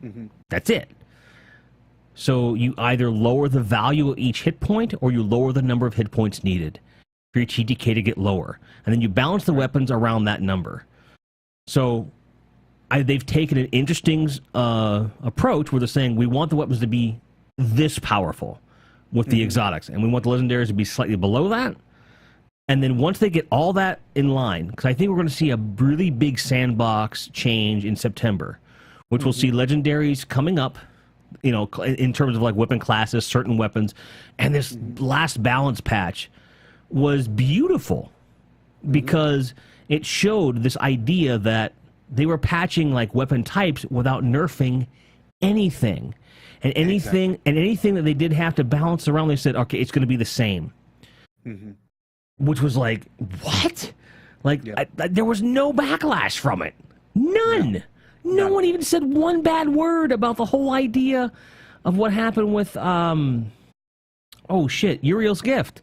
Mm-hmm. That's it. So you either lower the value of each hit point, or you lower the number of hit points needed for your TTK to get lower. And then you balance the weapons around that number. So they've taken an interesting approach where they're saying we want the weapons to be this powerful with the exotics, and we want the legendaries to be slightly below that. And then once they get all that in line, because I think we're going to see a really big sandbox change in September, which will see legendaries coming up, in terms of weapon classes, certain weapons. And this last balance patch was beautiful because it showed this idea that they were patching weapon types without nerfing anything. And anything that they did have to balance around, they said, okay, it's going to be the same. Mm-hmm. Which was what? There was no backlash from it. None. No one even said one bad word about the whole idea of what happened with, Uriel's Gift.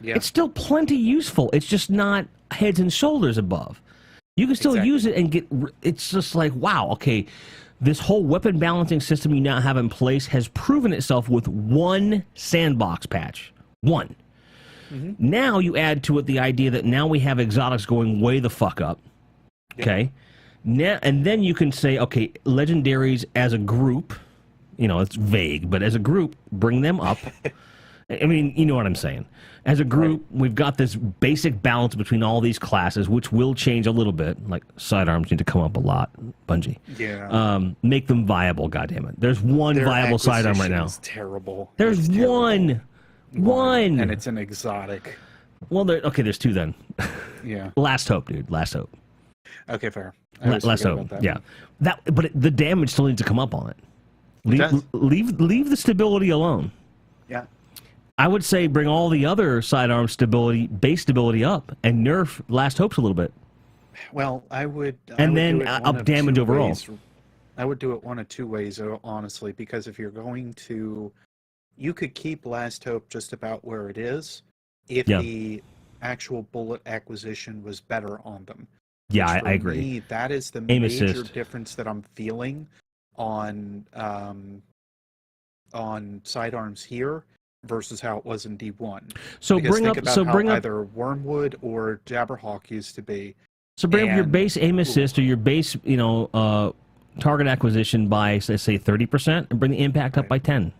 Yeah. It's still plenty useful. It's just not heads and shoulders above. You can still use it and get... It's just wow, okay... This whole weapon balancing system you now have in place has proven itself with one sandbox patch. One. Mm-hmm. Now you add to it the idea that now we have exotics going way the fuck up. Yeah. Okay? Now, and then you can say, okay, legendaries as a group, it's vague, but as a group, bring them up. I mean, you know what I'm saying. As a group, we've got this basic balance between all these classes, which will change a little bit. Like, sidearms need to come up a lot, Bungie. Yeah. Make them viable, goddammit. There's one Their viable sidearm right now. Terrible. There's one. And it's an exotic. Well, there's two then. Yeah. Last hope, dude. Last hope. Okay, fair. Last hope. Yeah. But the damage still needs to come up on it. Leave the stability alone. Yeah. I would say bring all the other sidearm base stability up, and nerf Last Hopes a little bit. Well, I would then up damage overall. I would do it one of two ways, honestly, because if you're going to, you could keep Last Hope just about where it is if the actual bullet acquisition was better on them. Yeah, I agree. Me, that is the Aim major assist. difference that I'm feeling on sidearms here versus how it was in D1. So because bring up either Wormwood or Jabberhawk used to be. So bring up your base aim assist or your base, target acquisition by say 30%, and bring the impact up by 10%.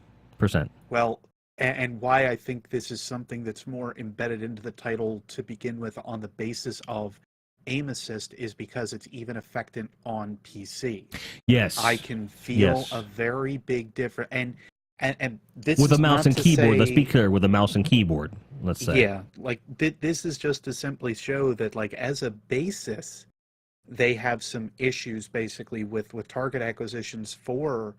Well, and why I think this is something that's more embedded into the title to begin with on the basis of aim assist is because it's even effective on PC. Yes, I can feel a very big difference, and this with is a mouse not and to keyboard. say, Let's be clear, with a mouse and keyboard. Let's say, yeah, like this is just to simply show that, like, as a basis, they have some issues basically with target acquisitions for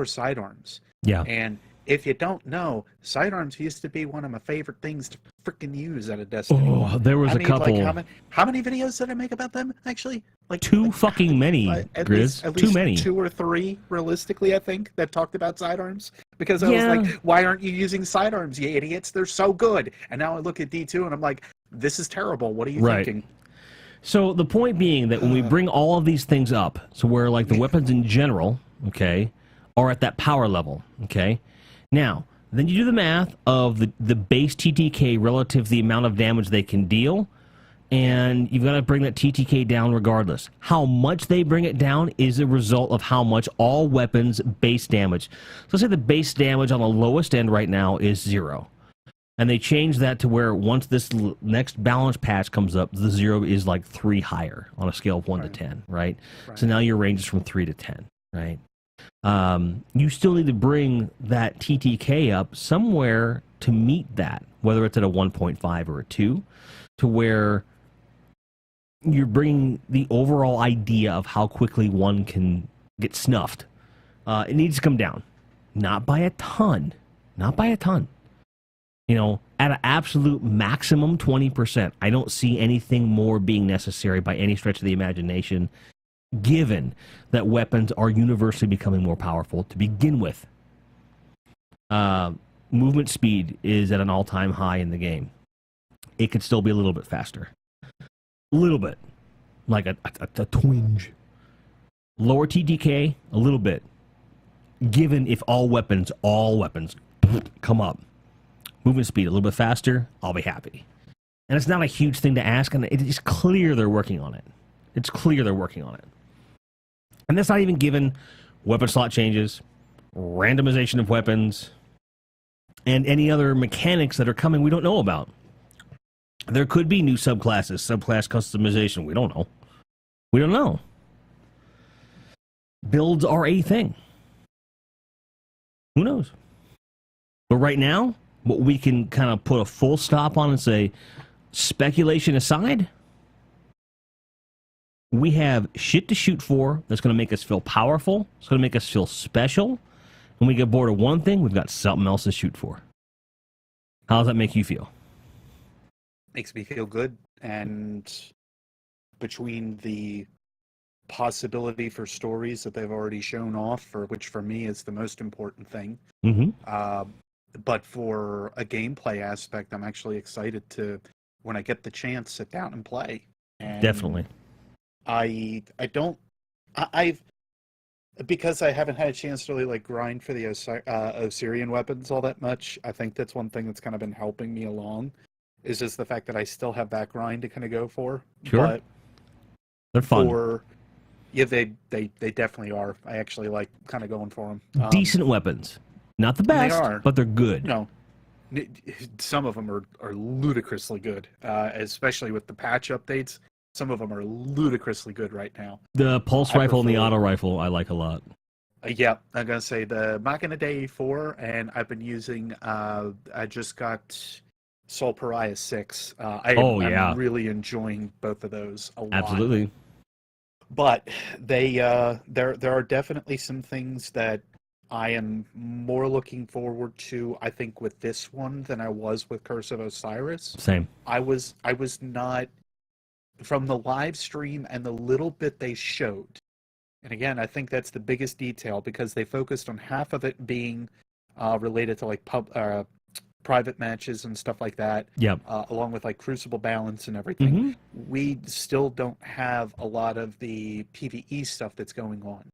sidearms. Yeah, and if you don't know, sidearms used to be one of my favorite things to freaking use at a Destiny. Oh, there was a couple. Like, how many videos did I make about them, actually? Too fucking many, Griz. At Too least many. 2 or 3, realistically, I think, that talked about sidearms. Because I was like, why aren't you using sidearms, you idiots? They're so good. And now I look at D2 and I'm like, this is terrible. What are you thinking? So the point being that when we bring all of these things up, so where like the weapons in general, okay, are at that power level, okay? Now, then you do the math of the base TTK relative to the amount of damage they can deal, and you've got to bring that TTK down regardless. How much they bring it down is a result of how much all weapons base damage. So let's say the base damage on the lowest end right now is 0. And they change that to where once this next balance patch comes up, the 0 is like 3 higher on a scale of 1 to 10, right? So now your range is from 3 to 10, right? You still need to bring that TTK up somewhere to meet that, whether it's at a 1.5 or a 2, to where you're bringing the overall idea of how quickly one can get snuffed. It needs to come down. Not by a ton. Not by a ton. At an absolute maximum 20%. I don't see anything more being necessary by any stretch of the imagination, given that weapons are universally becoming more powerful to begin with. Movement speed is at an all-time high in the game. It could still be a little bit faster. A little bit. Like a twinge. Lower TTK, a little bit. Given if all weapons come up. Movement speed a little bit faster, I'll be happy. And it's not a huge thing to ask, and it's clear they're working on it. It's clear they're working on it. And that's not even given weapon slot changes, randomization of weapons, and any other mechanics that are coming we don't know about. There could be new subclasses, subclass customization. We don't know. We don't know. Builds are a thing. Who knows? But right now, what we can kind of put a full stop on and say, speculation aside, we have shit to shoot for that's going to make us feel powerful. It's going to make us feel special. When we get bored of one thing, we've got something else to shoot for. How does that make you feel? Makes me feel good. And between the possibility for stories that they've already shown off, which for me is the most important thing, but for a gameplay aspect, I'm actually excited to, when I get the chance, sit down and play. And definitely. Because I haven't had a chance to really grind for the Osirian weapons all that much, I think that's one thing that's kind of been helping me along, is just the fact that I still have that grind to kind of go for. Sure. But they're fun. Yeah, they definitely are. I actually like kind of going for them. Decent weapons. Not the best, but they're good. No. Some of them are ludicrously good, especially with the patch updates. Some of them are ludicrously good right now. The pulse rifle and the auto rifle I like a lot. Yeah, I'm going to say the Machina Day 4, and I've been using, I just got Soul Pariah 6. I'm really enjoying both of those a lot. Absolutely. But there are definitely some things that I am more looking forward to, I think, with this one than I was with Curse of Osiris. Same. I was not, from the live stream and the little bit they showed, and again, I think that's the biggest detail because they focused on half of it being related to like private matches and stuff like that. Yep. Along with like Crucible balance and everything. Mm-hmm. We still don't have a lot of the PvE stuff that's going on.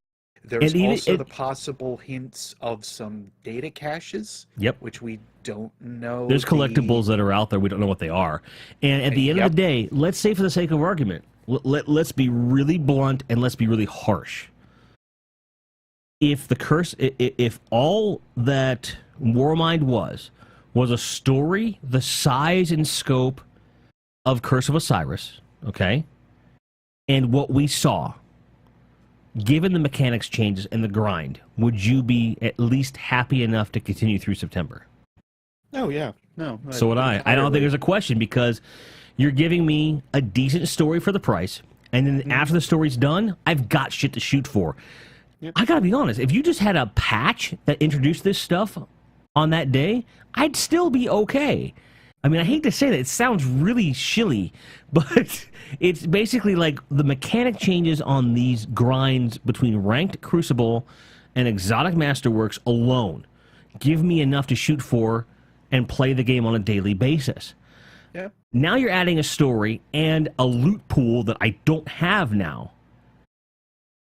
There's also the possible hints of some data caches. Yep. Which we don't know. There's collectibles that are out there. We don't know what they are. And at the end of the day, let's say for the sake of argument, let's be really blunt and let's be really harsh. If if all that Warmind was a story the size and scope of Curse of Osiris, okay, and what we saw, given the mechanics changes and the grind, would you be at least happy enough to continue through September? Oh, yeah. No. So would I. I don't think there's a question because you're giving me a decent story for the price, and then after the story's done, I've got shit to shoot for. Yep. I gotta be honest, if you just had a patch that introduced this stuff on that day, I'd still be okay. I mean, I hate to say that. It sounds really shilly, but it's basically like the mechanic changes on these grinds between Ranked Crucible and Exotic Masterworks alone give me enough to shoot for and play the game on a daily basis. Yeah. Now you're adding a story and a loot pool that I don't have now,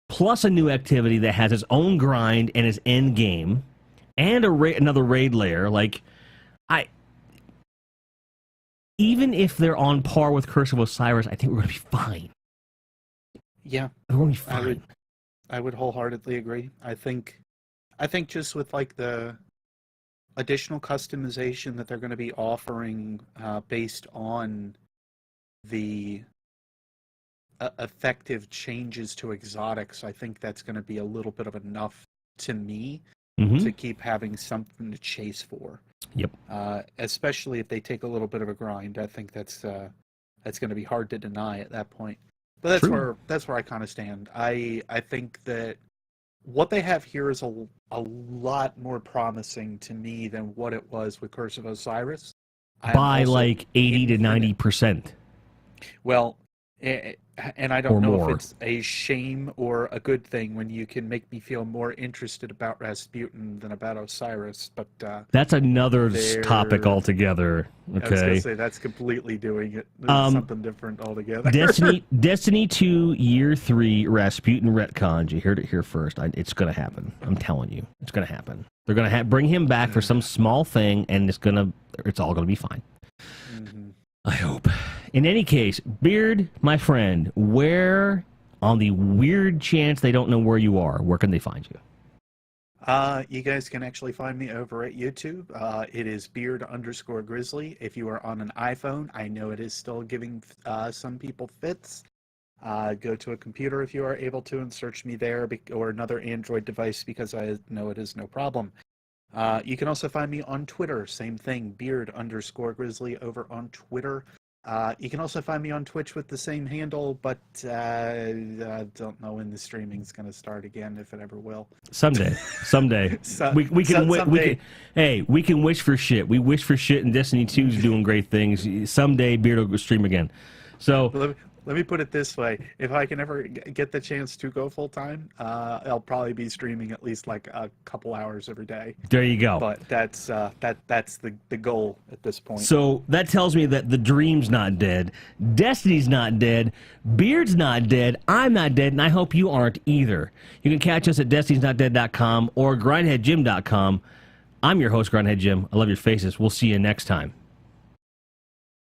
plus a new activity that has its own grind and its end game, and another raid layer. Like, even if they're on par with Curse of Osiris, I think we're going to be fine. Yeah. We're going to be fine. I would wholeheartedly agree. I think just with like the additional customization that they're going to be offering based on the effective changes to exotics, I think that's going to be a little bit of enough to me to keep having something to chase for. Yep. Especially if they take a little bit of a grind, I think that's going to be hard to deny at that point. But that's where I kind of stand. I think that what they have here is a lot more promising to me than what it was with Curse of Osiris. By like 80 to 90%. Well, and I don't know if it's a shame or a good thing when you can make me feel more interested about Rasputin than about Osiris, but that's another topic altogether. Okay, I was going to say that's completely doing it. Something different altogether. Destiny 2 Year 3 Rasputin retcons. You heard it here first. It's going to happen. I'm telling you, it's going to happen. They're going to bring him back for some small thing, and it's all going to be fine. Mm-hmm. I hope. In any case, Beard, my friend, where, on the weird chance they don't know where you are, where can they find you? You guys can actually find me over at YouTube. It is Beard_Grizzly. If you are on an iPhone, I know it is still giving some people fits. Go to a computer if you are able to and search me there, or another Android device, because I know it is no problem. You can also find me on Twitter. Same thing, Beard_Grizzly over on Twitter. You can also find me on Twitch with the same handle, but I don't know when the streaming's going to start again, if it ever will. Someday. we can wish for shit. We wish for shit, and Destiny 2 is doing great things. Someday Beard will stream again. So let me put it this way. If I can ever get the chance to go full time, I'll probably be streaming at least like a couple hours every day. There you go. But that's the goal at this point. So that tells me that the dream's not dead, Destiny's not dead, Beard's not dead, I'm not dead, and I hope you aren't either. You can catch us at destinysnotdead.com or grindheadjim.com. I'm your host, Grindhead Jim. I love your faces. We'll see you next time.